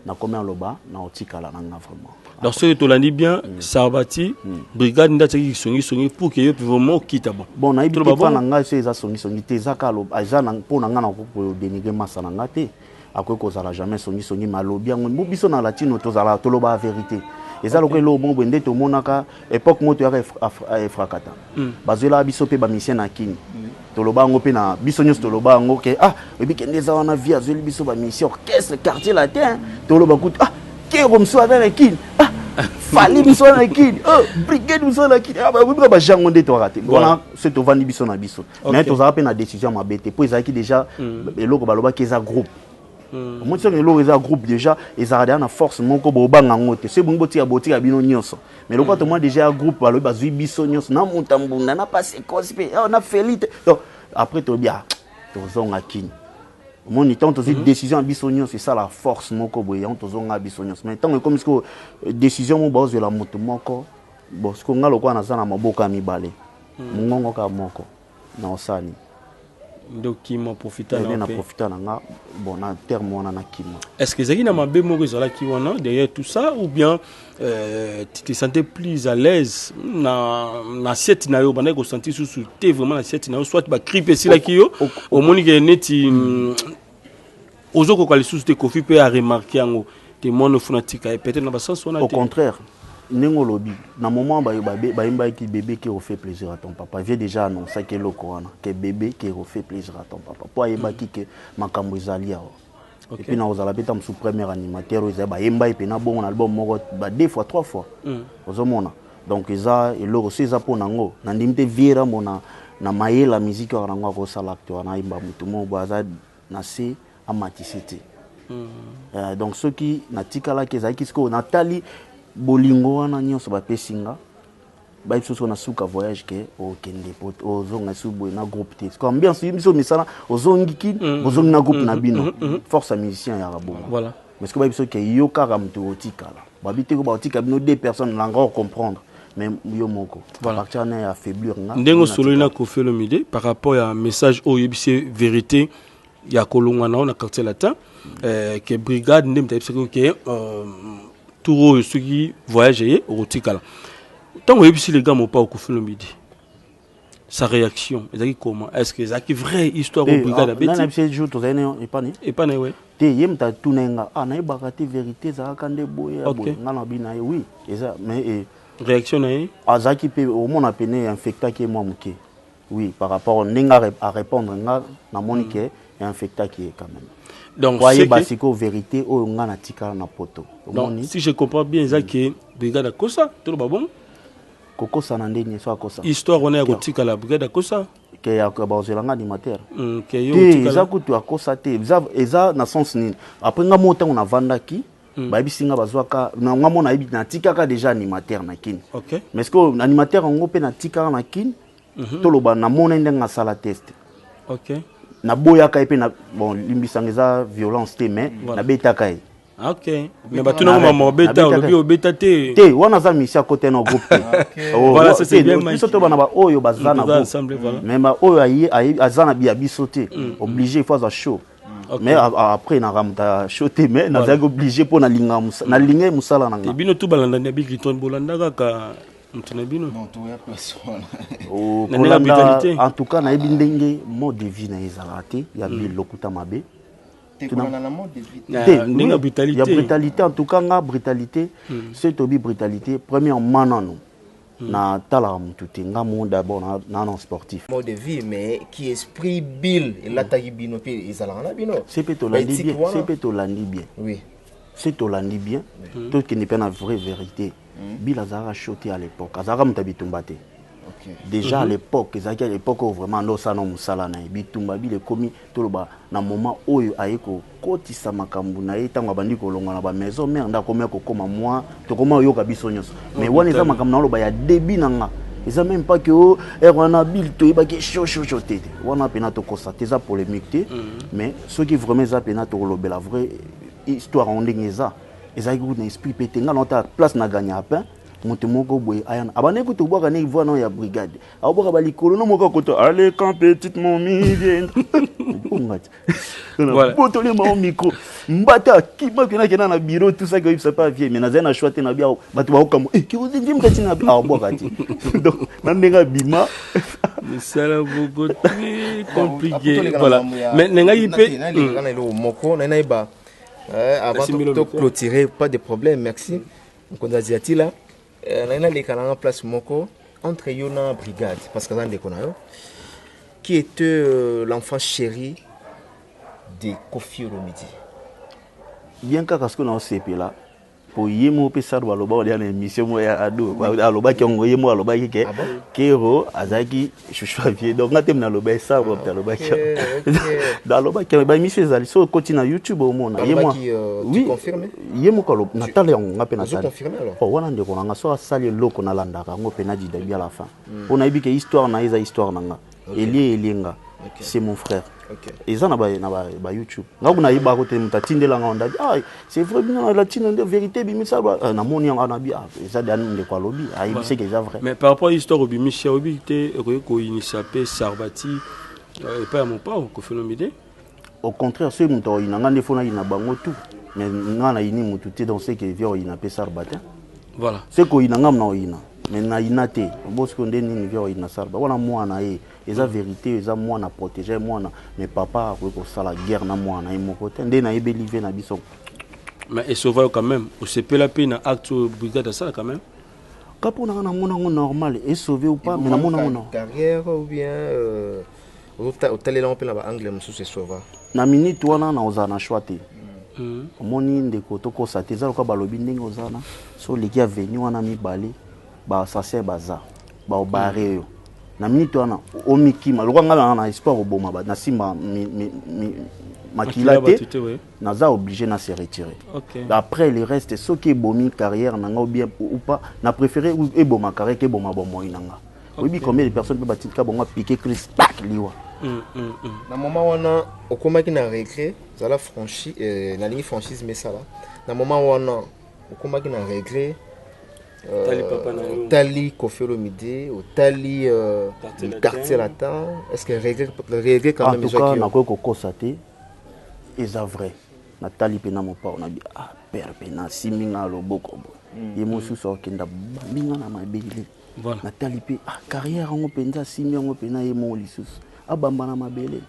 B: na comment loba na otikala na vraiment
A: donc ce que tu l'as dit bien Sarbati brigade ndati songi pour que yo vraiment quitte
B: bon na ibi pas na nga c'est za songi te zaka loba azana pour na nga na ko dénigrer massa na nga te akoy ko zala jamais songi malobi ngo biso na latino to zala to loba vérité. Et ça, le bon bende to monaka époque moto ya frakata. Bazela biso pe ba mission na king. To loba ngo pe na biso nyos to loba ngo ke ebi kende za wana via zeli biso ba mission orchestre quartier latin. To loba kut ke comme so avec king. Fali biso na king. Brigade biso na king. Ba ba jango nde to raté. Bona c'est to vandi biso na biso. Mais to za pe na décision ma bête. Po ezaki déjà eloko ba loba ke za groupe. Moi je suis un groupe déjà ils ont une force mon ko bobanga ngote c'est bon boti ya bino nyonso mais le quoi moi déjà un groupe ba bazui biso nyonso na muntambunda na passé cospe on a félite donc après to bien to zonga kin mon temps to décision biso nyonso c'est ça la force mon ko boyan to zonga biso nyonso mais tant comme que décision mon boss de la moto moko boss ko ngalo kwa na sana maboka mibale mungongo ka moko na osani
A: ndokima profita
B: na profita na bon na terme wana na kima.
A: Est-ce que zaki na mabe moko zala ki wana derrière tout ça ou bien tu te sentais plus à l'aise na siete na yo bana ko sentir sous te vraiment na siete na yo soit ba grippe si la ki yo au moni ke neti ozoko kali sous te Kofi pe a remarquer ngo te mono fanatique et peut-être na ba sens on a
B: au contraire nengo lobi na moment ba imba ki bébé qui refait plaisir à ton papa vient déjà annoncer que le corona que bébé qui refait plaisir à ton papa pour yeba ki que makambo ezali awa et puis na ozala beta sous premier animateur oza ba imba pe na bon album moko ba deux fois trois fois ozomona donc eza eloko seza po nango na ndimte viera mona na mayela musique wa nango ko sala acteur na imba mutu mo baza na se amatisité donc ceux qui na tikala ke za kisko na tali bolingo wana nyonso ba pesinga ba biso na suka voyage ke o kende pot ozonga subo na groupe te comme bien sûr biso misala ozongi ki ozongi na groupe na bino force musicien ya rabonga
A: voilà
B: parce que ba biso ke yoka ramto otikala ba bité ko ba otika bino deux personnes la ngor comprendre mais yo moko
A: Voilà.
B: partir na affaiblir nga
A: Ndengo solo ina Koffi Olomide par rapport à un message au yebisi vérité ya kolonga na quartier latin que brigade ndem ta que touro suki voyager au Tikala. Tant yebisi les gars mo pas au Koffi Olomide. Sa réaction, comment? Est-ce que c'est vraie histoire au brigade abeti?
B: Na bisi jour to zene
A: Et pas né ouais.
B: te yem ta tunenga na ibakati vérité za kande boye nga na bina oui eza mais
A: Réaction nae?
B: azaki pe au monde appelé infecta qui est moi muke. Oui, par rapport ninga à répondre nga na monique infecta qui est quand même.
A: Donc
B: voyez basiko vérité o nga na tika na poto.
A: Donc si je comprends bien ça que brigade akosa tout le bon.
B: Koko sanandeni so akosa.
A: Histoire on est à tika la brigade akosa.
B: Que ya ba zelanga animateur.
A: Que yo tika.
B: Eza kutu akosa te. Eza na sens nini. Après nga mota on a vandaki. Ba bisinga bazwaka na nga mona ibi na tika ka déjà animateur na kin.
A: OK.
B: Mais est-ce que animateur ngo pe na tika na kin? Toloba na mona ndenga sala test.
A: OK.
B: Na boya ka pe na bon limbisanga eza violence te mais na beta kai.
A: OK. Mais batuna mama beta o beta te.
B: Te wana za mission côté na groupe.
A: Voilà, c'est bien.
B: Biso to bana ba oyo bazana
A: ensemble voilà.
B: Mais ba oyo ayi azana bia biso te. Obligé il faut ça chaud. Mais après na ramta choté mais na zago obligé pour na linga na linga musala nanga.
A: Bino tout balanda na bigiton bolanda kaka mtuna bino.
F: Non, tout ya personne.
B: En tout cas na yebi ndenge mode de vie na ezalate ya bi lokuta mabe.
F: Tu na mode de vie.
A: Ninga brutalité.
B: Il y a brutalité en tout cas nga brutalité c'est tobi brutalité premièrement non. Na tala mututé nga monde d'abord na non sportif.
F: Mode de vie mais qui esprit bill et l'attaque bino pe ezalana bino.
B: C'est peut landi bien, c'est peut landi bien.
F: Oui.
B: C'est landi bien. Tout qui n'est pas la vraie vérité. Bill azara choté à l'époque. Azara mtabitumbate. Déjà à l'époque, ezaki à l'époque où vraiment no ça non musala na bitumba bile komi toloba na moment oyo ayeko kotisa makambu na etango bandi kolonga na ba maison mais nda komia kokoma moi to koma yoka biso nyonso mais wana eza makambu na loba ya début nanga eza même pas que o wana bil to ibaki chaud tete wana pena to constater ça polémique te mais ce qui vraiment ça pena to lobe la vraie histoire en ndengeza ezaki ku na esprit pété nga nota place na gagner pain moto moko boye ayana abane ko to boka ne voix non ya brigade aboka ba likolo no moko koto allez quand petite momie vient ngati voilà poto le ma micro mbata kima kena na bureau tout ça que il pas vieux mais na zena choite na bia batu ba okamo ki vous ndimi kati na aboka ti donc na ndenga bima
A: c'est là beaucoup très compliqué voilà mais nenga yipe
F: na le moko na ba avant de clôturer pas de problème merci on a dit là na les canaux en place moko entre Yona brigade parce que dans des konayo qui était l'enfant chéri de Koffi Olomide.
B: Bien qu'à ce qu'on a CP là pour yemo pe ça doit loba on a émission mo ya ado aloba ki ngo yemo aloba ki ke kero azaki chouchouavier donc na tem na loba ça bo ta loba ki da loba ki ba émission zali so continue na YouTube au monde yemo
F: oui confirmé
B: yemo ko na tala ngo ngape na
F: tala confirmé alors
B: oh wana ndeko nga so asali loko na landaka ngo pe na di dabi à la fin on a ibi que histoire na isa histoire nanga elinga c'est mon frère.
F: Okay.
B: Et ça na ba YouTube. Nga kuna yiba ko te mutatindela nga onda. Ah, c'est vrai bien la tine de vérité bi misa na moni nga na bi ah, ça dan le kwa lobby. Ah, il sait que c'est vrai.
A: Mais par rapport à l'histoire au Michel Obi te ko initiapé Sarbati pas mon pas ko phénomène.
B: Au contraire, ce muto inanga ndefona ina bango tout. Mais nga na ini mutu te donc c'est que vient ina pe Sarbati.
A: Voilà.
B: C'est ko inanga na ina. Mais na inate. Bosko ndeni vient ina Sarbati. Wana mwana e eza vérité eza moi na protéger moi na mais papa ko ça la guerre na moi na mon côté ndé na ebelivé na biso
A: mais et sauver quand même au CP la peine acte brigade ça quand même
B: kapo na mona normal et sauver ou pas mais na mona
F: carrière ou bien au télé là on peut la anglais monsieur se sauver
B: na minute wana na ozana choité moni ndeko to ko sateza ko balobi ndenge ozana so leki a venu wana mibale ba assassin baza ba obareo na minute wana omikima lokanga na espoir oboma ba na simba makilate naza obligé na se retirer. Après le reste ce qui est bomi carrière nanga ou bien ou pas na préféré ou eboma carrière que boma bomo inanga. Oui combien de personnes peuvent batika bonga piquer Chris tac liwa.
F: Na moment wana okomaki na regret zala franchi na ligne franchise mais ça là na moment wana okomaki na regret
A: Tali papa na yo.
F: Tali Koffi Olomide, Tali quartier latin. Est-ce que regret quand même?
B: En tout cas, na ko constater est vrai. Na Tali pena mon pa on a dit ah père pena siminga loboko. Yemo suso kenda binga na mabele.
A: Voilà.
B: Na Tali pe ah carrière ngo penza siminga pena yemo lisusu. Abamba na mabele.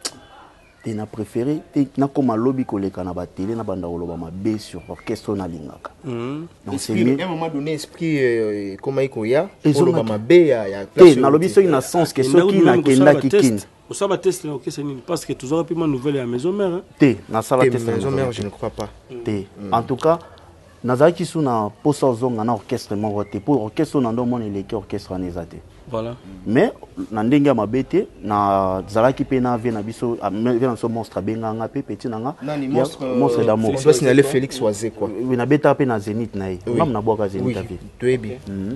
B: Na préféré na comme lobby koleka na ba télé na banda oloba mabe sur orchestre na lingaka.
F: Donc c'est à un moment donné esprit comment ikoya oloba mabe ya
B: place na lobby so ina sens que ceux qui na kenda kikin.
A: Vous savez tester orchestre ni parce que toujours plus ma nouvelle à maison mère.
B: Té na sala test
F: maison mère je ne crois pas.
B: Té en tout cas nazaki suna posa zonga na orchestre mo roté pour orchestre na ndo mon eleki orchestre anezate.
A: Voilà.
B: Mais na ndenge mabete na zalaki pe na vie na biso na so monstre benga nga pe petit na nga monstre d'amour.
F: On doit signaler Félix Oisé quoi.
B: Oui na beta pe na Zénith na ye. Même na boka Zénith vie.
F: Toyebi.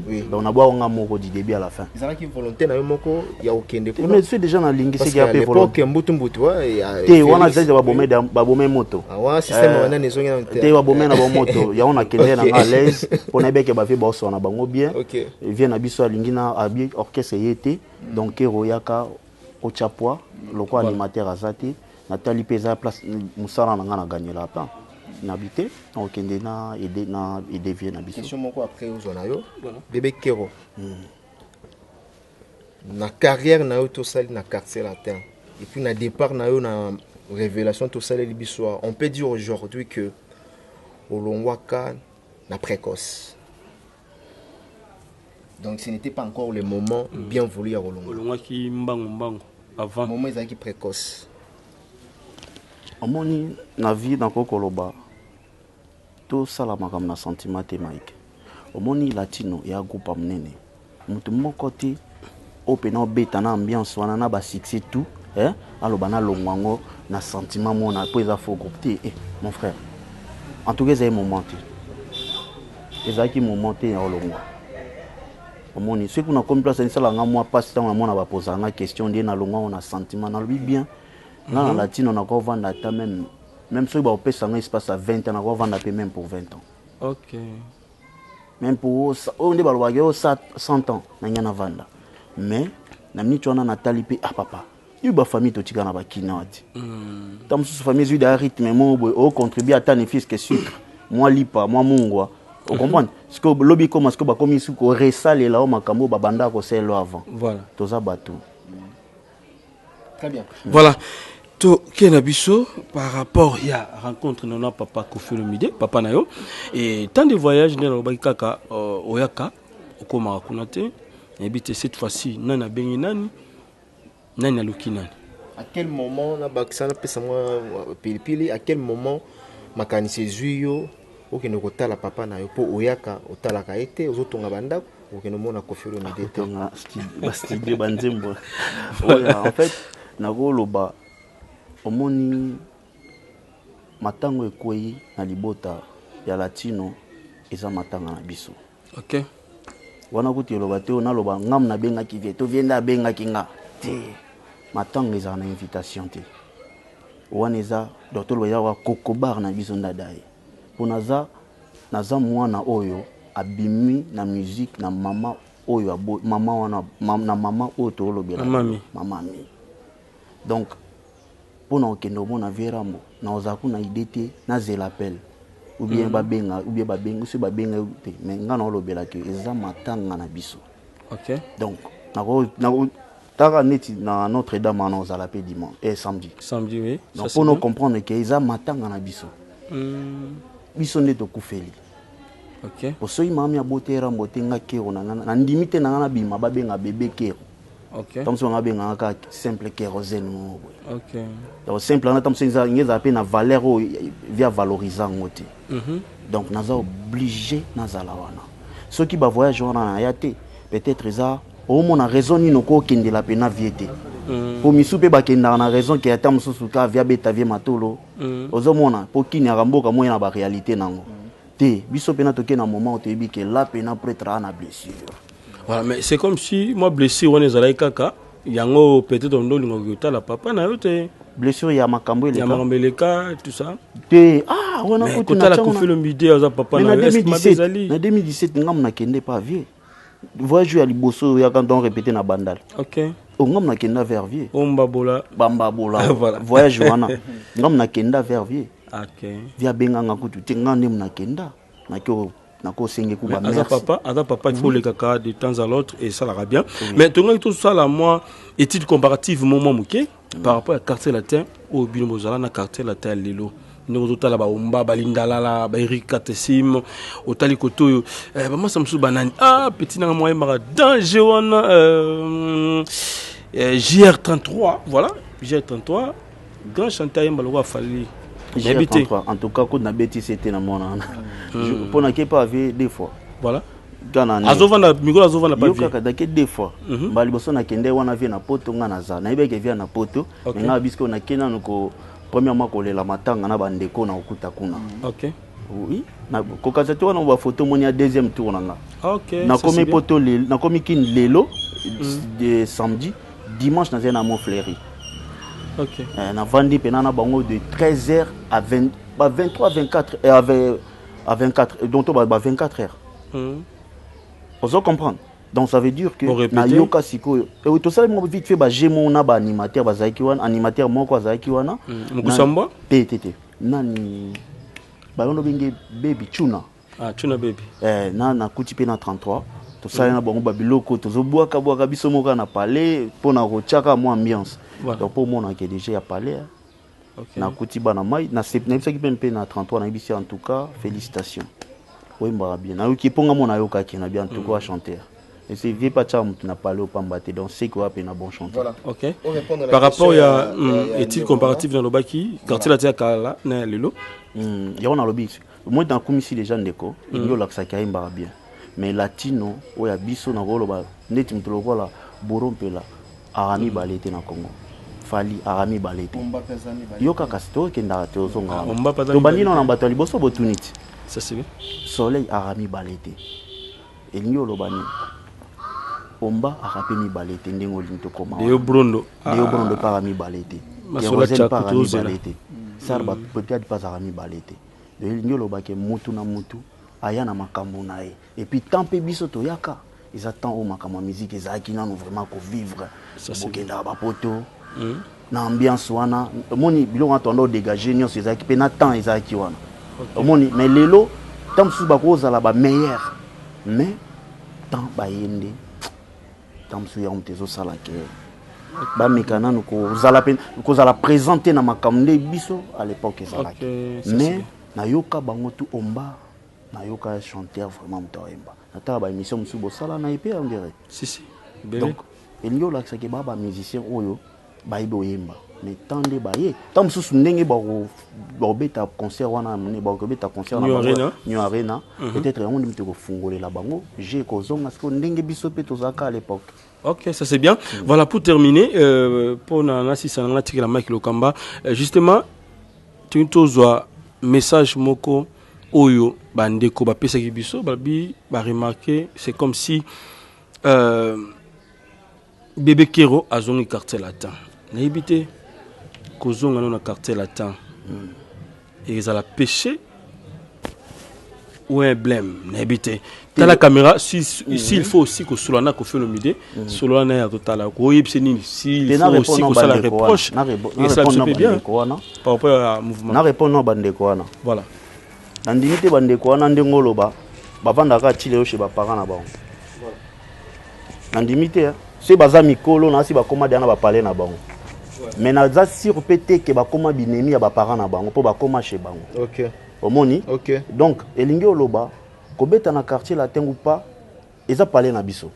B: Oui. Donc na boka nga moko du début à la fin.
F: Zalaki volonté na yo moko ya okende ko.
B: Mais c'est déjà na lingi c'est ya pe
F: volonté. Mbutu mbutu wa
B: te wana zaje ba bomé moto.
F: Ah wa système wana nezongi na te.
B: Te ba bomé na ba moto ya ona kende na à l'aise pona beke ba fi boso na bango bien.
F: OK.
B: Vient na biso lingi na abi orchestre yete donc Royaka au Chapwa loko animateur azati Nathalie pesa place musala na ngana gagner la pa n'habité donc na aider na aider vie na biso
F: question moko après ozona yo bébé Kero na carrière na yo to sali na quartier latin et puis na départ na yo na révélation to sali libiso on peut dire aujourd'hui que olongwaka na précoce. Donc ce n'était pas encore le moment bien voulu à Rolongo.
A: Rolongo qui mbango avant.
F: Moment qui précoce.
B: Omoni na vie dans kokoloba. To sala makam na sentiment temaike. Omoni latino ya groupe amnene. Mutu moko te opena beta na ambiance wana na ba succès tout, hein? Aloba na longwango na sentiment mona po eza faux groupe te. Mon frère. En tout cas, c'est un moment te. Ezaki moment te ya Rolongo. Omoni ce qu'on a comme place ça la moi passe temps on a posé une question de na longa on a sentiment na lui bien na latino on a encore vendre ta même si ba opesa un espace à 20 ans on a vendre même pour 20 ans.
A: OK.
B: Même pour on dit ba lo 100 ans na nyana vanda. Mais na mini tona na talipe ah papa. Il ba famille to tika na ba kinati. Tam sous famille yu da rythme mo o contribuer à ta fils que sucre. Moi lipa, moi mungwa. Vous comprenez? Parce que le lobby commence que comme ici qu'on ressale là au makambo babanda ko c'est là avant.
A: Voilà.
B: Toza bateau.
F: Très bien.
A: Voilà. To kenabiso par rapport ya rencontre nona papa Koffi Olomide, papa nayo et tant de voyages dans le kaka oyaka okoma kunate et bité cette fois-ci nana bengi nani nani alukinani.
F: À quel moment na bakisana pesa moi pilipili à quel moment makanisi zuyo okende kotala papa na yo po oyaka otalaka ete ozotonga bandako okende mona Koffi Olomide te
B: nga studio banzembo. En fait nakoloba omoni matango ekoyi na libota ya latino eza matanga na biso.
A: OK.
B: Wana kuti loba te ona loba ngam na benga ki vie to vienda benga kinga te matango eza na invitation te. Wana eza docteur loya wa kokobar na biso ndadaye. Naza mwana oyo abimi na musique na mama oyo mama wana na mama oyo to lobela mamami. Donc pona okendo mona verambo na ozaku na idée na zelapel ou bien babenga so babenga te mais ngana lobela ke eza matanga na biso.
A: OK.
B: Donc na tara neti na Notre-Dame na ozalape dimanche et samedi
A: oui.
B: Donc pour nous comprendre que eza matanga na biso. Biso nde tokufeli.
A: OK.
B: Poso imami abotera mbotenga kero na ndimite na ngana bima babenga bébé kero.
A: OK.
B: Tamso ngabenga ka simple kérosène mo.
A: OK.
B: Donc simple na tamso ngeza pe na valeur via valorisant ngote. Donc naza obligé nazala wana. Ceux qui ba voyage wana na yate peut-être ça au moins na raison ni noko kende la pena viete. Pour misupe bakenda na raison que ata mususu ka via beta via matolo. Ozomona po kini akamboka moya na ba réalité nango. Te biso pena toke na moment où te bi que la pena peut-être na blessure.
A: Voilà, mais c'est comme si moi blessé on est allé kaka yango peut-être on donne ngota la papa na yote.
B: blessure ya makambo
A: il y a Marambeleka tout ça
B: te ah on a
A: côté la confie le midi à papa
B: na 2017 ngam na kende pas vieux voyage ya liboso ya quand on répéter na bandal
A: OK
B: ngam na kenda vers vieux
A: bamba bola
B: voilà voyage wana ngam na kenda vers vieux
A: OK
B: via benganga kutu te ngam na kenda na ko nako senge ku ba
A: merci papa il faut les caca de temps à l'autre et ça la bien mais tout ça là moi étude comparative moment muké par rapport à quartier latin au binomozala na quartier latin lelo nous otala ba umba balindala ba Eric Katesim otali koto ba masa msu banani petit na moyen mara danger wana JR33 voilà JR33 grand chanteur yamba fali
B: JR33 en tout cas ko na beti c'était na mona pour na ke pas vu deux fois
A: voilà azovana mikola azovana pas
B: vu yoka dake deux fois bali boso na kende wana vie na poto nga na za na ibeke via na poto nga bisko na kena nuko premièrement kolela matanga na bandeko na okuta kuna
A: OK
B: oui na kokaza to na ba photo monia deuxième tour nanga
A: OK
B: na komi poto na komi kin lelo de samedi dimanche na zena mon fleuri
A: OK
B: na vandi penana bango de 13h à 20 23 24 à 24 donc to ba 24 heures vous comprenez donc ça veut dire que na yoka siko et tout ça mo vite fait ba jemo na ba animateur ba zaiki wana animateur moko zaiki wana
A: mukusamba
B: PTT nani ba lono binge baby chuna
A: chuna baby
B: na kuti pe na 33 tout ça na bango ba biloko to zo boaka biso moko na palais pona ko chaka mo ambiance donc pour moi na que déjà ya palais na kuti bana mai na ça qui pe na 33 na bisi en tout cas félicitations oui mba bien na yoki ponga mo na yoka ki na bien en tout cas chanteur. Et c'est vieux Pacham qui n'a pas le pambaté, donc c'est quoi un bon chanteur.
A: Voilà. OK. Par rapport à études comparatives dans le baki, quartier la tia kala na lelo.
B: Il y a on a le bis. Moi dans comme ici les gens déco, il y a l'accès qui aime bien. Mais latino ou ya biso na golo ba net mtoloko la borompela arami balete na Congo. Fali arami balete. Yo kaka sto kenda te ozonga. To bandino na bato liboso botuniti.
A: Ça c'est bien.
B: Soleil arami balete. Et nyo lo bani. Omba arapemi balete ndengo linto koma.
A: Deo Brondo
B: parami balete.
A: Masola
B: parami balete. Sarba peut-être pas arami balete. De nyolo bake mutu na mutu aya na makambo na e. Et puis tant pe biso to yaka. Ils attendent au makambo musique ezaki na vraiment ko vivre. Bokenda ba poto. Na ambiance wana moni biloko atondo dégager nyos ezaki pe na temps ezaki wana. Moni mais lelo tant su ba ko za la ba meilleur. Mais tant ba yende tamsu ya mtezo sala ke ba mekana nuko zala présenter na makamde biso à l'époque ça là mais na yoka bango tu omba na yoka chanteur vraiment mtoemba nata ba émission msubo sala na ipé on dirait
A: si
B: donc elio la que ba musicien oyo ba ibo yemba mais tande ba ye tamsu ndenge ba beta concert wana ne ba beta concert na New Arena peut-être on dit ko fungolela bango j'ai ko zonga ce ndenge biso pe tozaka à l'époque.
A: OK, ça c'est bien. Voilà, pour terminer, pour Nanasi Sananga Tikela Mike Lokamba, justement, tu as message moko oyo bandeko ba pesa kibiso babi ba remarquer, c'est comme si bébé Kero a zongi quartier latin. Na habité kozonga na quartier latin. Et ils a péché ou un blême, n'habité. Dans la caméra, s'il faut aussi que Solana fait le midi, Solana a total. S'il faut aussi que ça la reproche, et ça se fait bien par rapport à mouvement.
B: Na répond non bandeko.
A: Voilà.
B: Nandimite bandeko na ndengoloba, bavandaka chile chez ba parents na bango. Voilà. Nandimite, c'est baza mikolo na si ba koma na ba parler na bango. Mais na za sur pété que ba koma binemi ya ba parents na bango pour ba koma chez bango.
F: OK.
B: Omoni.
F: OK.
B: Donc elingi oloba kobeta na quartier latin ou pas eza parler na biso.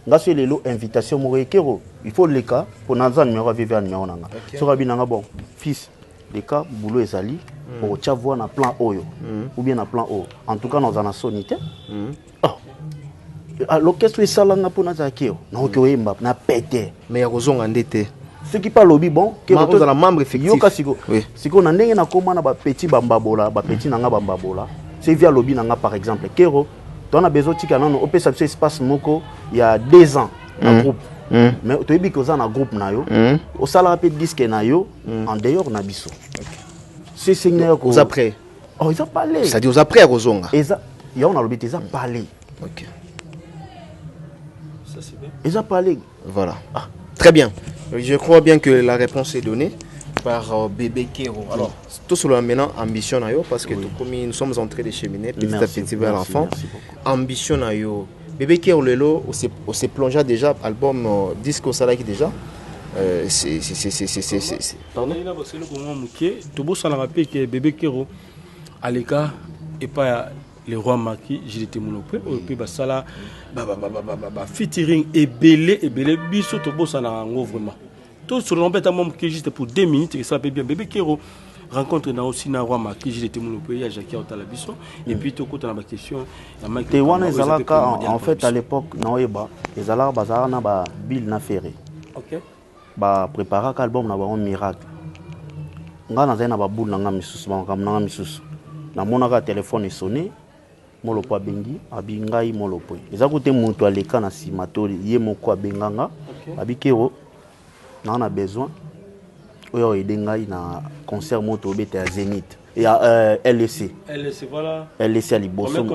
B: Ngaso lelo invitation morekero il faut le cas pour naza numéro vivre numéro nanga. So rabinanga bon fils le cas boulot ezali pour tchavwa na plan oyo ou bien na plan o. En tout cas dans una sonité. L'orchestre esalanga pour naza keo. Na okoyemba na pété.
F: Mais yakozonga ndete.
B: Ce qui parle lobby bon
F: que vous la membre effectif
B: yoka siko siko na ndenge na koma na ba petit bambabola ba petit nanga bambabola c'est via lobby nanga par exemple kero on a besoin tika nano opesa espace moko il y a 2 ans na groupe mais toyebi que na groupe na yo osala pe disque na yo en dehors na biso c'est signe ko
F: aux après
B: oh ils ont parlé
F: c'est-à-dire aux après Rozonga
B: ya on a l'obité ils ont parlé
F: OK
A: Ça, c'est bien.
B: ils ont parlé
F: voilà très bien je crois bien que la réponse est donnée par Bébé Kero. Alors, tout cela maintenant ambition na yo parce que comme nous sommes en train de cheminer petit à petit vers l'enfant. Ambition na yo. Bébé Kero lelo on s'est plongé déjà album disque au salaki déjà. C'est
A: Pardon. Là parce que le comment muké to bo sala rappeler que Bébé Kero aleka et pas le roi Maki, j'étais monopé pe ba sala ba featuring et belé biso to bo sala ngo vraiment. Tout sur l'embête à moi qui juste pour 2 minutes et ça peut bien Bébé Kero rencontre na aussi na roi Maki j'étais monopé ya Jacques Otalabiso et puis tout côté na ma question ya Mike
B: Tewana ezalaka en fait à l'époque na oyeba ezalaka bazara na ba Bill na ferré
A: OK
B: ba préparer album na ba miracle nga na zena ba boule na nga misusu ba kam na nga misusu na monaka téléphone sonné molopo bengi abingai molopo ezakote muntu aleka na simatori ye moko abenganga abikero na besoin oyo edengai na concert moto bete ya Zénith et à LEC
A: voilà
B: LEC ali bosso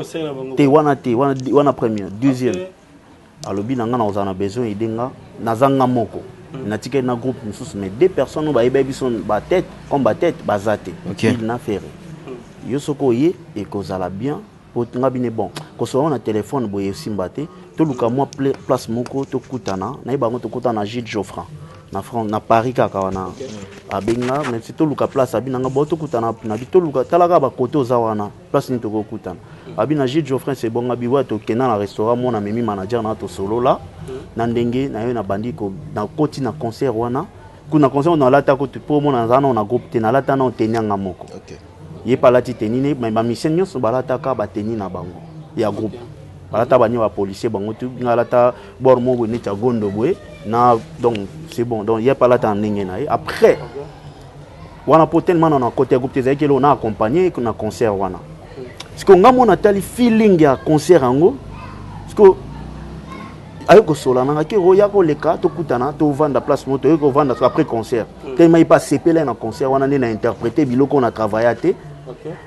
B: wana première deuxième alobi na nga na ozana besoin edenga nazanga moko na ticket na groupe mususu mais 2 personnes ba yebi son ba tête comme ba tête bazate il na ferré yo soko ye et kozala bien pour nga bine bon ko so na téléphone boye simbate to luka moi place moko to kutana na ibango to kutana Gilles Geoffran na France na Paris kaka wana abenga mais c'est to luka place abinanga bo to kutana na bito luka talaka ba koto za wana place ni to ko kutana abina Gilles Geoffran c'est bon abiwa to kena na restaurant mon ami manager na to solo là na ndenge na yo na bandi ko na koti na concert wana kuna concert on lata ko pour mon nzana on a groupe te na lata na tenyanga moko
F: OK
B: ye palati tenine mais ba mission nyonso balata ka ba teni na bango ya groupe balata ba ni ba policier bango tu ngalata bor mo bo ni ta gondo boy na donc c'est bon donc ye palata ndenge na après wana potellement on a côté groupe te que on a accompagné na concert wana parce que ngamo na tali feeling ya concert ango parce que ayoko sola na ke roya ko leka to kutana to vendre place moto yoko vendre après concert tellement il pas sepelé na concert wana na interpréter biloko na travailler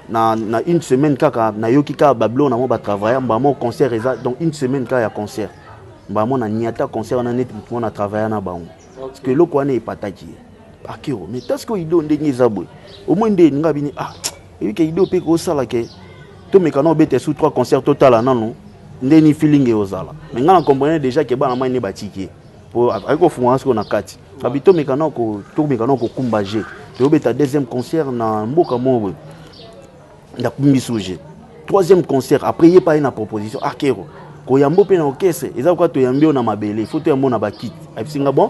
B: na une semaine kaka na yoki ka bablo na mo ba travailler ba mo concert donc une semaine ka ya concert ba mo na niata concert na net mo na travailler na bango parce que loko wana epataki akiro mais parce que ido ndenge zabwe au moins ndé nga bini et que ido pe ko sala ke to mekano bete sous 3 concerts total non ndeni feeling e ozala mais nga na comprendre déjà que bana mai ne batiki pour avec confiance qu'on a kati habito mekano ko to mekano ko kumbaje to beta deuxième concert na mboka mo na kumbisuje troisième concert après y pas une proposition akero ko yambo pe na orchestre eza quoi to yambio na mabele faut to yambo na bakit abisinga bon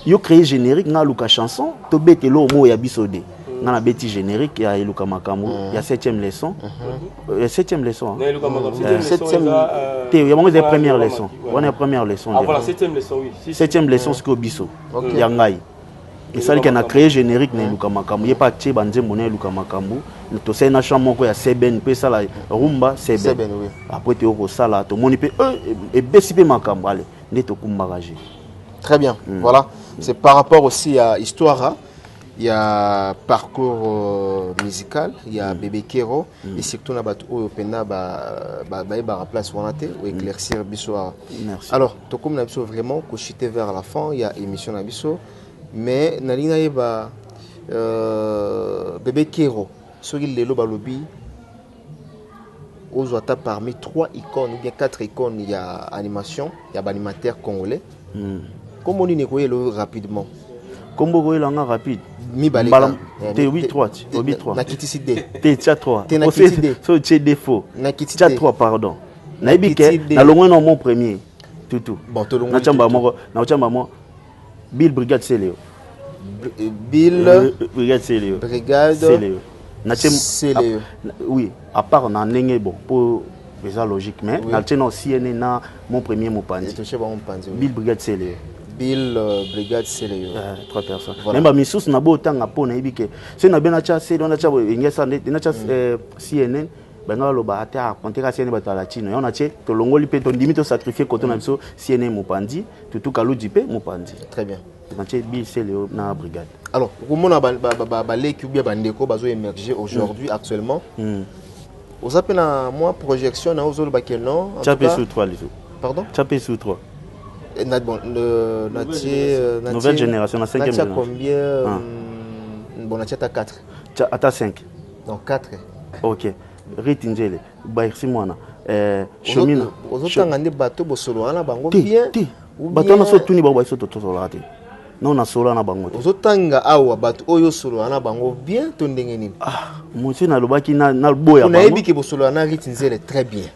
B: yo créer générique nga luka chanson to betelo mo ya bisode nga na beti générique ya luka makambo ya 7e leçon 7e leçon 7e te ya mo des premières leçons on est première leçon
A: voilà 7e leçon oui
B: 7e leçon ce que biso ya ngai et ça qui a créé générique na luka makambo ye pas tche banzembo na luka makambo to sai na chambre moko ya seben pe sala rumba seben après te ko sala to moni pe et besi pe makambo ale ndeto kumbagaje.
F: Très bien, voilà. C'est par rapport aussi à Histoire, il y a parcours musical, il y a Bébé Kero, et surtout na batu au pena ba place wanate ou éclaircir biso.
B: Merci.
F: Alors, to comme na biso vraiment ko chiter vers la fin, il y a émission na biso, mais na lina yeba Bébé Kero, soki lelo balobi ozwata parmi 3 icônes ou bien 4 icônes, il y a animation, il y a animateur congolais. Comment on dit rapidement?
B: Combo ko ilanga rapide.
F: Mi baleka.
B: T 8-3, obi 3.
F: Na kitisi D.
B: T 3.
F: T na kitisi D.
B: So T défaut.
F: Na kitisi
B: D. 3 pardon. Na ibike na longwe no mon premier. Tout.
F: Bon, to longwe.
B: Na chamba moko, na chamba mo. Bill Brigade Célio.
F: Bill
B: Brigade Célio.
F: Brigade
B: Célio. Na
F: Célio.
B: Oui, à part na ndenge bon pour déjà logique mais na tena aussi na mon premier mopanzi.
F: Je mon panzi.
B: Bill Brigade Célio.
F: Bill Brigade Célio.
B: 3 personnes. Même ba misus na bo tanga pona ibike. C'est na bena cha c'est na cha ngesa na cha CNN benga loba ata raconter ka siene bato la chino on a tie to longoli pe to ndimi to sacrifier koto na biso siene mopandi tutu kaluji pe mopandi.
F: Très bien.
B: On tie bi c'est le na brigade.
F: Alors comment ba leki ou bien bandeko bazo émerger aujourd'hui actuellement. Vous appelez na moi projection na ozolo ba quel nom?
B: Chapé sous 3 les autres.
F: Pardon?
B: Chapé sous 3.
F: Nouvelle
B: génération, la 5e génération.
F: Combien? Bon, on a 4.
B: À 5.
F: Donc 4.
B: Ok. Ritingele, Bairsi Moana. Chemina.
F: Aux autres, on a des bateaux, on a bien.
B: Bateau, on a sauté, on a sauté tout ça. Non, on a sauté, on a bango.
F: Aux autres, on a bateau, on a bango bien.
B: Ah, monsieur, on a le baki, on a le boya.
F: On a dit que on a Ritingele très bien.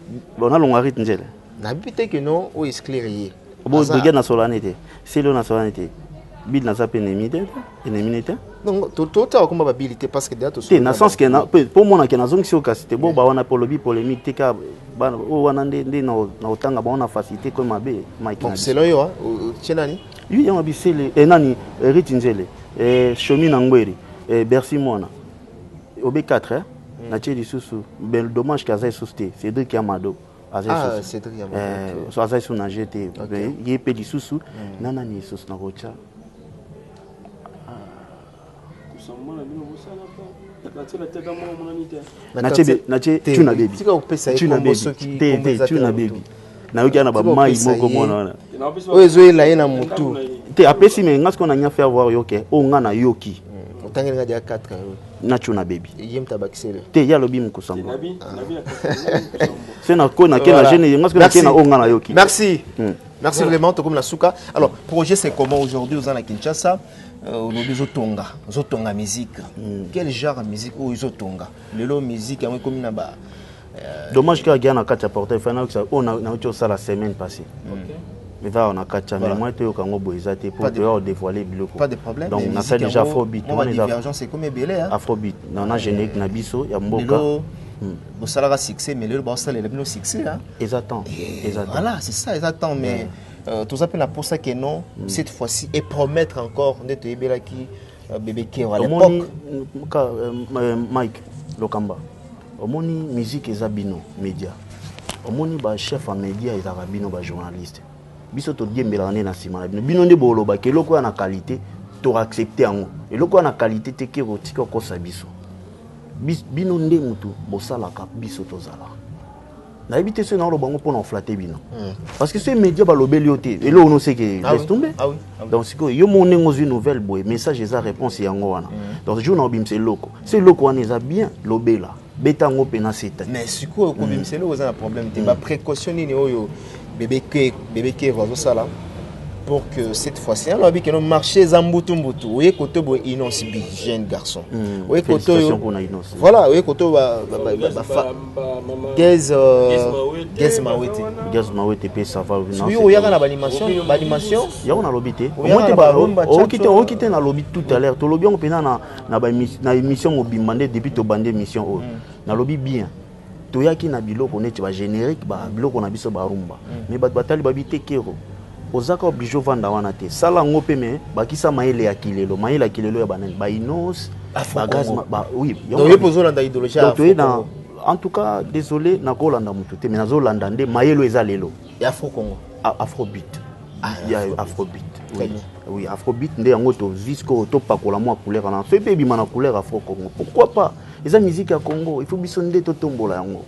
B: On a l'on a Ritingele.
F: On a dit que non, on est éclairé.
B: Bon, brigade nationale, c'est le national. Bid n'a pas ennemi.
F: Non, tout a comme habilité parce que
B: d'ailleurs c'est dans sens que pour moi na zone si okasité bon ba wana polobi polémique te ka ba o wana ndé na otanga ba wana facilité comme mabe Mike.
F: Donc c'est là yo chenani.
B: Oui, on a bisé le nani Ritinzele Chomi Nangweri Bercy Mona. OB4 na tché di susu ben dommage kaza susté Cédric Amado.
F: Ah, Cédric Amado.
B: So azai suna jeté yé pe di susu nana ni susu na rocha. Tuna baby na yoki na ba mai moko mona
F: ozo ela ina mutu
B: te apesi me ngasko na nya faire voir yoke o nga na yoki
F: otangela dia 4
B: na tuna baby
F: yem tabakisele
B: te ya lobi mkusambo c'est na ko na kena jeune ngasko na kena o nga na yoki.
F: Merci. Merci vraiment comme la souka. Alors projet c'est comment aujourd'hui aux à Kinshasa? Zotonga musique. Quel genre de musique ou zotonga? Le musique comme na ba.
B: Dommage que gagné na kacha porter final que on a eu ça la semaine passée. Mais va on a kacha mais moi tu kango boizate pour te dévoiler biloko.
F: Pas de problème.
B: Donc on a fait déjà Afrobeat.
F: On a divergence c'est comme belé hein.
B: Afrobeat. On a générique na biso ya mboka.
F: Bon ça la succès mais le bon ça le succès hein.
B: Exactement.
F: Voilà, c'est ça exactement mais tout ça pour ça que non cette fois-ci et promettre encore d'être bébé qui bébé qui à l'époque
B: Mike Lokamba omoni musique ezabino média omoni ba chef en média ezabino ba journaliste biso to diembela na sima bino nde boloba ke loko na qualité to accepter yango eloko na qualité te ke rotika ko sabiso bino nde mutu bosala ka biso tozala na éviter ce non bango pour flatter bino parce que ces médias ba lobeli oté et là on sait que laisse tomber donc c'est que yo moné une nouvelle boy message et sa réponse yango wana donc jour na bim c'est loko wana eza bien lobela betango pena c'est
F: mais c'est quoi ko bim c'est là vous avez un problème te ba précaution ni oyo bébé que va ça là pour que cette fois-ci alors que nos marchés zambutu oui côté bo innocent jeune garçon oui côté voilà oui côté gaz mawete pe ça va
B: oui il y a na animation il y a na lobité on quitte na lobby tout à l'heure to lobby on pena na émission obimande depuis to bande émission o na lobby bien to yaki na biloko neti ba générique ba biloko na biso ba rumba mais ba batali ba bitekero ozaka obligé vanda wana te sala ngope me bakisa maele ya kilelo ya banani ba inos ba gaz ba oui
F: donc pozo landa idéologie
B: en tout cas désolé na ko landa mutu te mais nazo landa nde maelo eza lelo
F: ya Afro Congo
B: Afrobeat ya Afrobeat oui Afrobeat nde yango to visco to pakola moi couleur na fait baby mana couleur Afro Congo pourquoi pas eza musique ya Congo il faut biso nde to tombola yango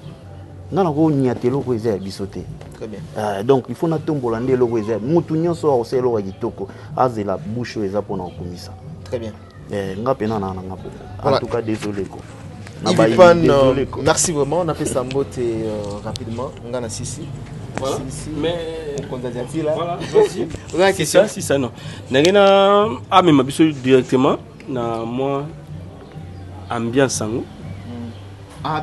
B: ngana ko nyatelo ko eza biso te.
F: Très bien.
B: Donc il faut na tombola nde loko eza mutu nyonso o selo wa kitoko azela bouche eza pona okumisa.
F: Très bien.
B: Ngapena na ngapo. En tout cas désolé ko.
F: Merci vraiment, on a fait ça mbote rapidement, ngana sisi.
A: Voilà. Mais
F: voilà,
A: c'est ça non. Nangena mais mabiso directement na moi ambiance sango.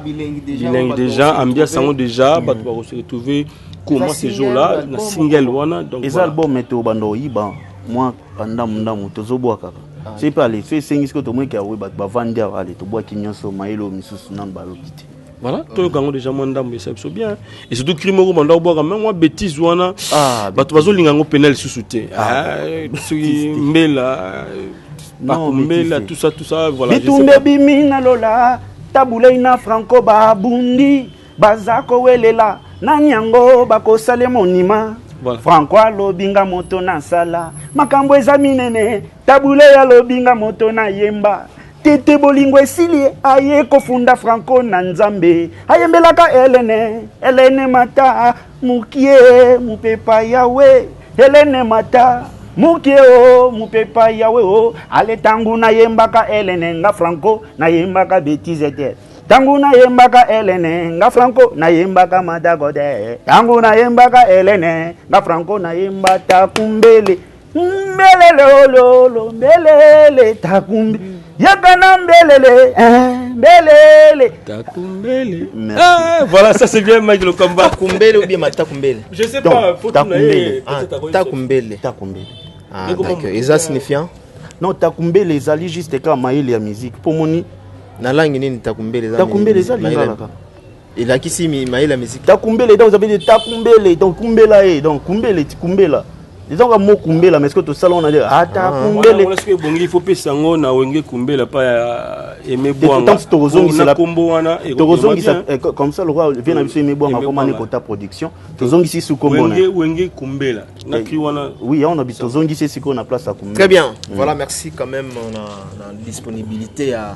A: Bilingue déjà, ambiance sango déjà, bah tu vas se retrouver comment ces jours-là, na single wana donc.
B: Les albums météo bando yiba, moi ndamu tozoboa kaka. C'est pas les c'est singis que tout le monde qui a oui bah vendre aller to boa kinyoso mailo misusu nan balokiti.
A: Voilà, tout le monde déjà mandam mais c'est bien. Et surtout crime au bando boa quand même moi bêtise wana. Bah tu vas zo lingango penel sous-souté. Mbela. Non, mais là, tout ça, voilà.
C: Bitumbe bimina lola, tabulei na Franco babundi bazako welela na nyango bakosale monima.
A: Voilà.
C: Franco alobinga moto na sala makambo eza minene tabulei alobinga moto na yemba tete bolingo esili aye kofunda Franco na nzambe ayembelaka Elene mata mukie mupepa yawe Elene mata mukie o mupepa yawe o ale tangu na yembaka Elene nga Franco na yembaka bêtise te tangu na yembaka Elene nga Franco na yembaka madagode tangu na yembaka Elene nga Franco na yemba takumbele mbelele ololo mbelele takumbe yakana mbelele mbelele
A: takumbele. Voilà, ça c'est bien Mike le combat.
F: Takumbele ou bien matakumbele?
A: Je sais pas, faut
C: takumbele.
F: Takumbele.
C: Takumbele.
F: Ah, d'accord. Et ça signifiant?
C: Non, takumbele ezali juste ka maïli ya musique pour moni
F: na langue nini takumbele za?
C: Takumbele ezali ngalaka.
F: Il a qui si maïli la musique?
C: Takumbele donc vous avez dit takumbele donc kumbela donc kumbele tikumbela. Disons que mot kumbela mais est-ce que tout ça on a dit ah takumbele.
A: Est-ce que bongi faut pe sango na wenge kumbela pa aimer boire.
C: Tant tozongi c'est la
A: combo wana et
C: tozongi comme ça le roi vient à aimer boire comment on kota production. Tozongi si sous combo.
A: Wenge kumbela. Na kri wana.
C: Oui, on a dit tozongi c'est siko na place à kumbela.
F: Très bien. Voilà, merci quand même on a disponibilité à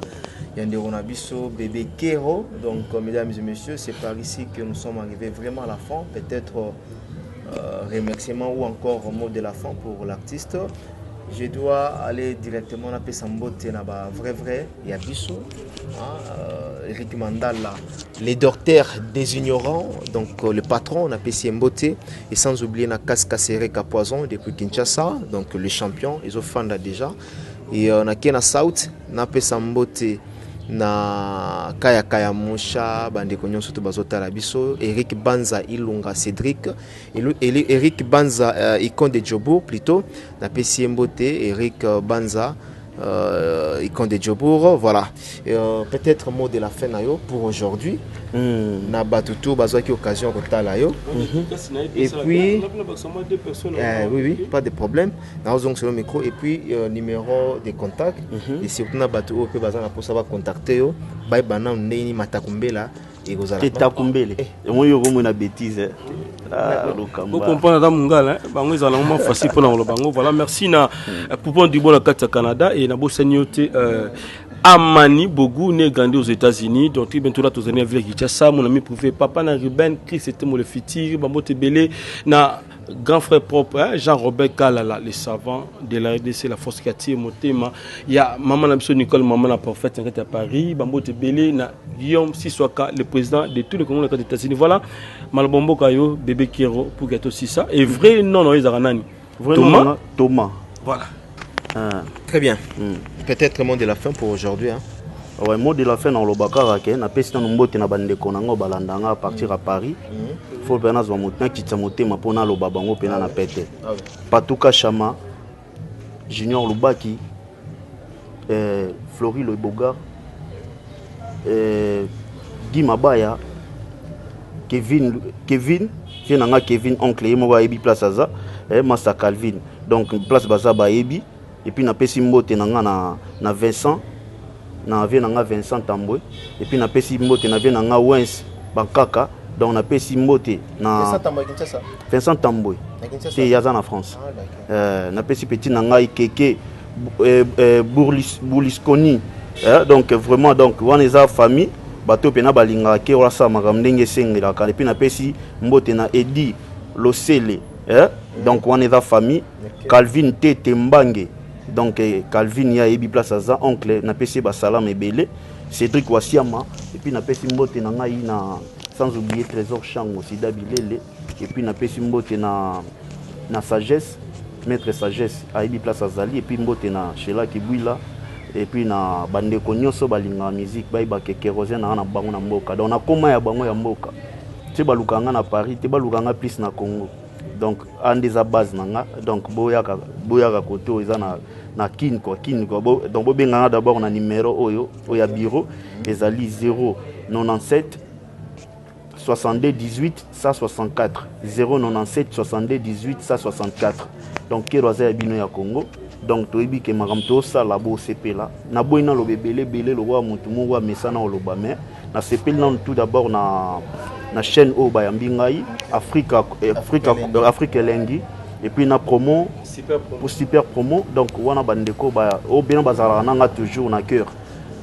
F: Yanderonabiso, Bébé Kero. Donc, mesdames et messieurs, c'est par ici que nous sommes arrivés vraiment à la fin. Peut-être remerciement ou encore mot de la fin pour l'artiste. Je dois aller directement à Pesambote, vrai, Yabiso, Eric Mandala, les docteurs des ignorants, donc le patron, on a Pesambote, et sans oublier Nakas Kassere Kapoison depuis Kinshasa, donc le champion, ils ont fanda déjà. Et on a Kena South, na Pesambote. Na kaya musha bande konyo soto bazota la biso Eric Banza Ilunga Cédric Eric Banza Icon de Djobour plutôt na Pesiembote Eric Banza Icon de Djobour voilà peut-être mot de la fin na yo pour aujourd'hui na batutu bazwa ki occasion kotala yo et puis oui pas de problème na ozong sur le micro et puis numéro de contact et surtout na batu o pe bazana pour savoir contacter yo bay bana ndeni matakumbela et gozala
C: takumbele moi yo comme na bêtise
A: vous comprenez dans Mungala bango ezala vraiment facile pour na bango voilà merci na pour du bon à Canada et na bo senyote Amani Bogu né grandi aux États-Unis donc bientôt là tous années avec Kinshasa mon ami privé papa na Ruben Chris c'était mon le fitir bambo tebele na grand frère propre Jean-Robert Kalala les savants de la RDC la force quartier motema il y a maman na Nicole maman la prophète à Paris bambo tebele na Guillaume Siswaka le président de tous les Congolais des États-Unis voilà malbombo kayo bébé Kiro pour gâteau si ça et vrai non ils aranani
C: Thomas
A: voilà.
F: Très bien. Peut-être mot de la fin pour aujourd'hui. Hein.
C: Ouais, mot de la fin dans le Bakarake, na pesi na mbote na bande konango balandanga à partir à Paris. Faut pena zwa motna kitsamote mapona lo babango pena na pete. Patuka Chama, Junior Lubaki, Flori Le Boga, Guy Mabaya, Kevin, Fienanga Kevin oncle mo ba ebi place aza, Massa Calvin. Donc place baza ba ebi. Et puis na pesi mbote na Vincent na vie na Vincent Tambwe et puis na pesi mbote na vie na Wens Bankaka donc na pesi mbote na Vincent Tambwe c'est yaza na France na pesi petit na ngai Keke Bourlisconi donc vraiment donc wana eza famille bato pena balinga ke wala sa makam ndenge sengela ka et puis na pesi mbote na Edi Losele donc wana eza famille Calvin Tete Mbange donc Calvin ya ebi place aza oncle na pesi ba salam ebele Cédric Wasiama et puis na pesi mbote na ngai na sans oublier Trésor Chango Sida Bilele et puis na pesi mbote na sagesse maître sagesse a ebi place azali et puis mbote na Shela Kibwila et puis na bande konyoso balinga musique ba ba kekerose na bango na mboka donc na koma ya bango ya mboka te balukanga na Paris te balukanga plus na Congo donc en des base nanga donc boyaka côté eza na kin quoi donc bo benga d'abord na numéro oya bureau ezali 097 62 18 164 097 62 18 164 donc keroza ya bino ya Congo
B: donc toyebi ke makambo tosala bosepela naboyi naloba ebele lokwa motu moko amesana oloba mais nasepeli nano tout d'abord na chaîne oyo bayambi ngai Afrique elengi et puis na promo pour super promo donc wana bandeko oyo bino bazalaka nanga toujours na cœur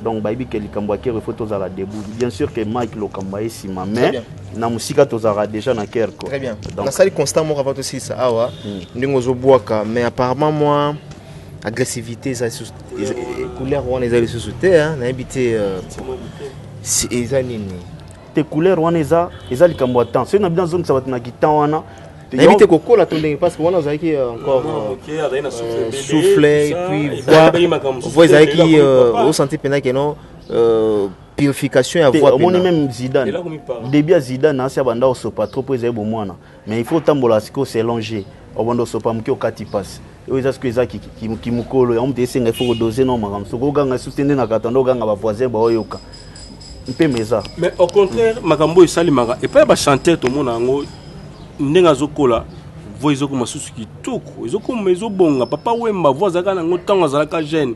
B: donc bayebi ke likambo ya cœur il faut tozala debout bien sûr que Mike lokambo esima mais na musika tozalaka déjà na cœur quoi.
F: Très bien. Nasali constant moko avant aussi ça awa ndingo zobwaka mais apparemment moi agressivité ça couleur wana ezali sous terre na habité ezali
B: te couleur wana eza likambo ya temps soki na bino azongisa bato na gitan wana
F: éviter kokola to ndenge parce que wana ozalaki encore souffle et puis voix ezalaki osenti mpena ke non purification ya voix
B: omoni même Zidane début ya Zidane asi abanda osopa trop po ezali bomwana mais il faut otambola sikoyo selonge obanda osopa moke okati pasi oyo eza sikoyo eza kimokolo yango moto esenga il faut kodose no makambo soki oganga susu te nde na katanda oganga bavoisin baoyoka mpe meza
A: mais au contraire makambo esalimaka epai bachanteur tomona yango ndenge azokola vo ezokoma susu kitoko ezokoma ezobonga papa wemba vo azalaka nango ntango azalaka jeune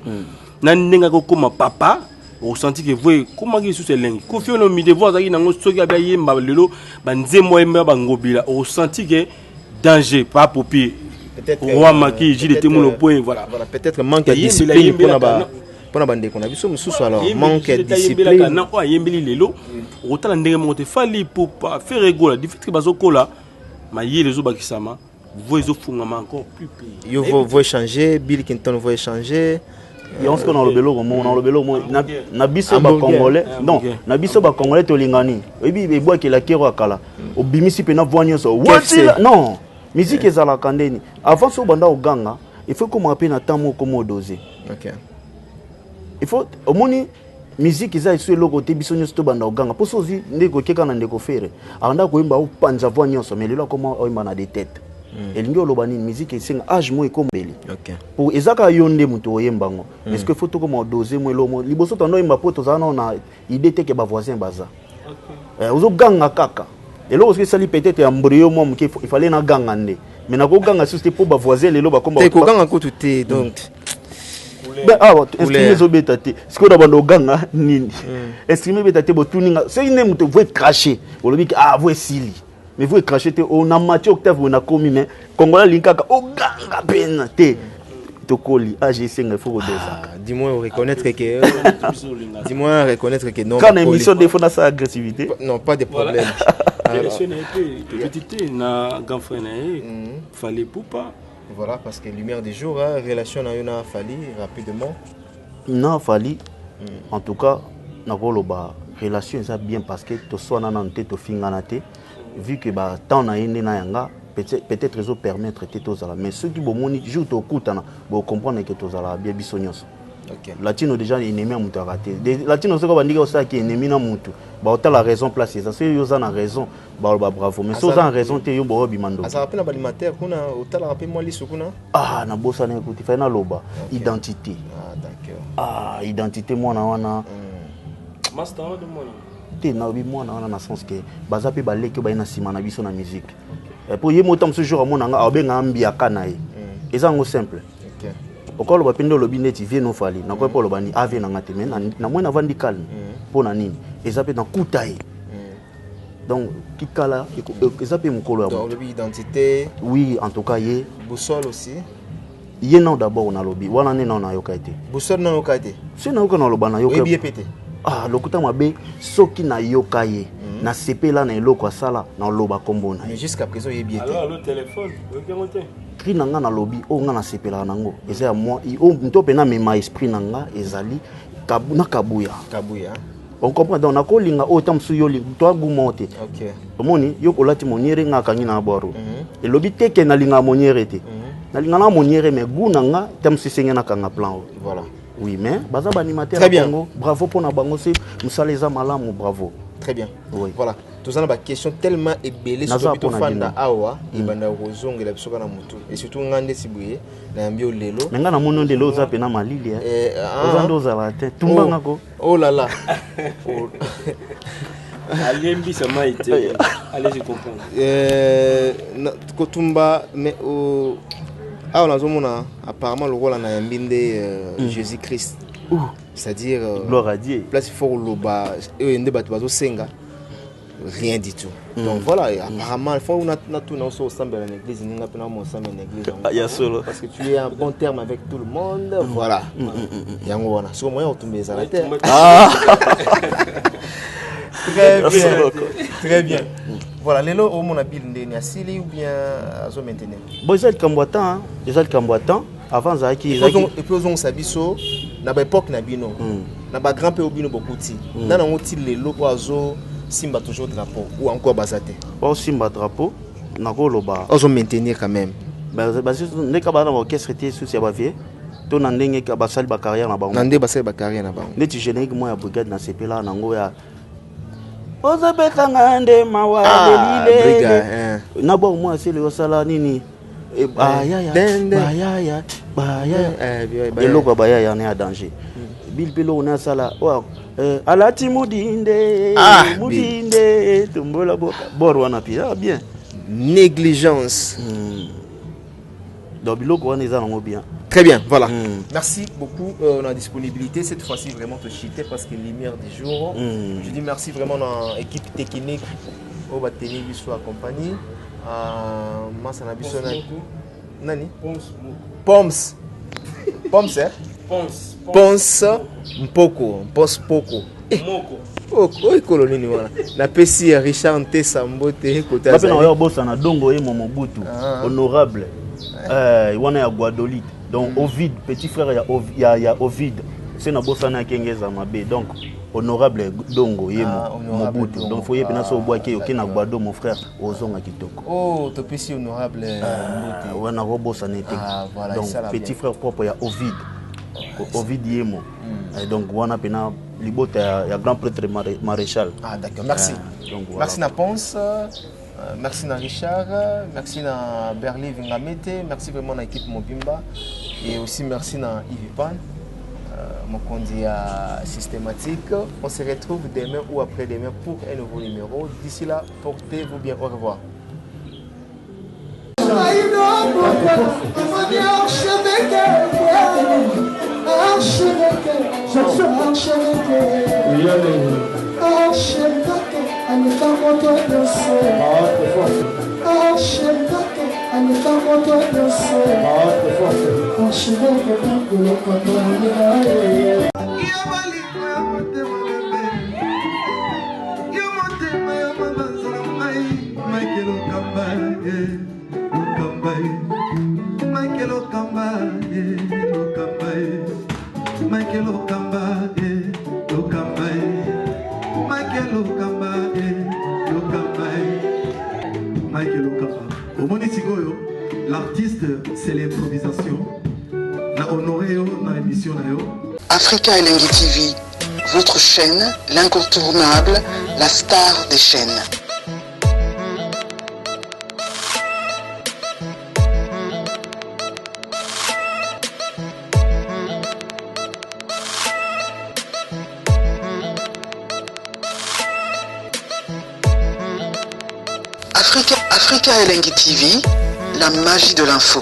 A: na ndenge akokoma papa osenti ke vo ekomaki susu elengi kofi ono mide vo azalaki nango soki abia yemba lelo banzembo yemba bangobila osenti ke danger pa popi roi maki jile te mono point voilà
F: peut-être manque de discipline pour bande qu'on a vu ça mususu alors manque de discipline
A: na ko ayembeli lelo otala ndenge moko te fali pour pas faire rigoler difficile que bazokola ma yele zo bakisama vo ezofungama encore plus
F: yo vo changer Bill Clinton vo changer
B: on se connaît le belo na biso ba congolais non na biso ba congolais to lingani ebi eboa ke la kero akala obimisi pe na voix nyonso non musique ezala kandeni avant so banda oganga il faut qu'on m'appelle na temps moko mo doser
F: OK
B: il faut omoni musique eza iso eloko te biso nyonso to banda oganga po sozi ndeko keka na ndeko fere anda koyemba opanza voix nyonso mais lelo koma oyemba na des têtes elingi oloba nini musique esenga age mo ekombeli pour ezaka yo nde moto oyembango est-ce que faut tokoma doser mo elomo liboso tando oyemba po tozala na idée te ke ba voisin baza ozoganga kaka eloko soki esali peut-être embryo mo moke il fallait na ganga nde mais nakoganga susu te po ba voisin lelo bakomba
F: te koganga kutu te donc
B: esprime ezobeta te sikoyo na banda oganga nini esprime ebeta te botuninga soki nde moto vo ecrache olobi ke vo esili mais vo ecrache te ona mati octave ona komi mais kongola alingi kaka oganga pena te tokoli age esenga il faut kodosaka
F: dis-moi reconnaître que non
B: quand émission des fois na sa agressivité
F: non pas de problème
A: petite na grand frère na fallait poupa.
F: Voilà, parce que lumière du jour, relation na yona fali rapidement.
B: Non, fali. En tout cas, na ba relation ça bien parce que to so na nante to fingana te vu que ba temps na yende na yanga peut-être réseau permettre te tozala mais ceux qui bomoni jour to kutana bo comprendre que tozala bien bisonyos.
F: OK.
B: Latino déjà ennemi à mutu raté. Latino soko bandika osa ki ennemi na mutu. Ba ota la raison place ça c'est yo za na raison ba bravo mais so za raison te yo bo bimando.
F: Ça rappelle alimentaire kuna ota la rappelle moi liso kuna.
B: Na bossa na écoute fa na loba identité.
F: D'accord.
B: Identité moi na wana.
A: Master de moi.
B: Te na bi moi na wana na sens que baza pe baleki ba ina sima na biso na musique. Pour yé motam ce jour mon nga abenga ambia kana e. Ezango simple.
F: OK.
B: Okolo ba pendo lobi neti vie no fali na ko polo bani ave na ngate men na mona vandi calme pona nini ezape na kutaye donc kikala ezape mukolo ya
F: donc lobi identité
B: oui en tout cas yé
F: boussole aussi
B: yé non d'abord na lobi wana ne non na yokaite
F: boussole non yokaite
B: c'est na yokana loba na yokaite
F: bien pété
B: lokuta mabe soki na yokaye na sepela na eloko asala na loba kombona
F: mais jusqu'à présent yé bien
A: alors le téléphone yokangote
B: cri nanga na lobi o nga na sepela nango eza ya moi o nto pena mema esprit nanga ezali na kabuya on comprend donc nakolinga o tamsu yoli to agumote
F: OK
B: omoni yo kolati moniere nga kangi na boro elobi teke na linga moniere te na linga na moniere mais gunanga tamsu senga na kanga plan
F: voilà
B: oui mais baza ba animateur
F: Congo
B: bravo pour na bango c'est musaleza malamu bravo
F: très bien
B: oui
F: voilà tous on a des questions tellement ébellées sur le bito fanda awa ibanda kozonga la biso kana mutu et surtout ngande sibuye na mbio lelo
B: nga na mono lelo za pena malili ozando za la tête tumbanga ko
F: oh là là
A: Alembi ça m'a été allez je comprends
F: kotumba mais Ah, on a apparemment le rôle en a Jésus-Christ. C'est-à-dire.
B: Gloire à Dieu.
F: Place il faut le bas. Rien du tout. Donc voilà, apparemment, il faut qu'on a tout dans l'église. Parce que tu es en bon terme avec tout le monde. Voilà. Il y a un moyen de tomber à la terre. Très bien. Très bien. Voilà, les lots au mon habile de Niasili ou bien à zo maintenant.
B: Bon, ils sont combattants, ils sont combattants. Avant ça qui
F: et puis on sabiso na ba époque na bino. Na ba grand père bino beaucoup ti. Na na ngoti les lots oiseau simba toujours drapeau ou encore basate.
B: Pas simba drapeau, na ko loba.
F: On zo maintenir quand même.
B: Bah ne ka ba na orchestre était sous ya ba vie. To na ndenge ka ba sali ba carrière na ba.
F: Na ndenge ba sali ba carrière na ba.
B: Neti générique moi ya brigade na sepela na ngo ya Oza betanga nde mawalelile na bo moi c'est le sala nini bayaya eloko bayaya ne a danger bil pelo na sala alati mudinde tumbola bor wana pia bien
F: négligence
B: donc biloko wana eza nango bien.
F: Très bien, voilà. Merci beaucoup. On a disponibilité. Cette fois-ci, vraiment te chiter parce que lumière du jour. Je dis merci vraiment à l'équipe technique au Bateni Bisso accompagné. Nani? Poms. Poms, hein? Poms. Mpoko. Poms Poko. Moko. Oh, colonie voilà. Na PC Richard Ntessa Mbote côté
B: Azali. Ba na bossa na dongo e Momobutu. Honorable. Wana ya Guadolite. Donc Ovid, petit frère il y a Ovid. C'est na bossa na Kengeza Mabe. Donc honorable dongo ye Mobutu. Donc faut y pena so bois ke yoki na Guado mon frère ozonga kitoko.
F: Oh, to PC honorable Mbote.
B: Wana bossa na te. Donc petit frère propre ya Ovid. Ovid yemo. Donc wana pena libota ya grand prêtre maréchal.
F: Ah d'accord, merci. Donc voilà. Merci na Ponce. Merci à Richard, merci à Berly Vingamete, merci vraiment à l'équipe Mobimba et aussi merci à Yves Pan, mon candidat systématique. On se retrouve demain ou après-demain pour un nouveau numéro. D'ici là, portez-vous bien. Au revoir.
D: L'artiste, c'est l'improvisation. La honoré dans l'émission.
E: Africa Elengi TV, votre chaîne, l'incontournable, la star des chaînes. Africa Elengi TV, la magie de l'info.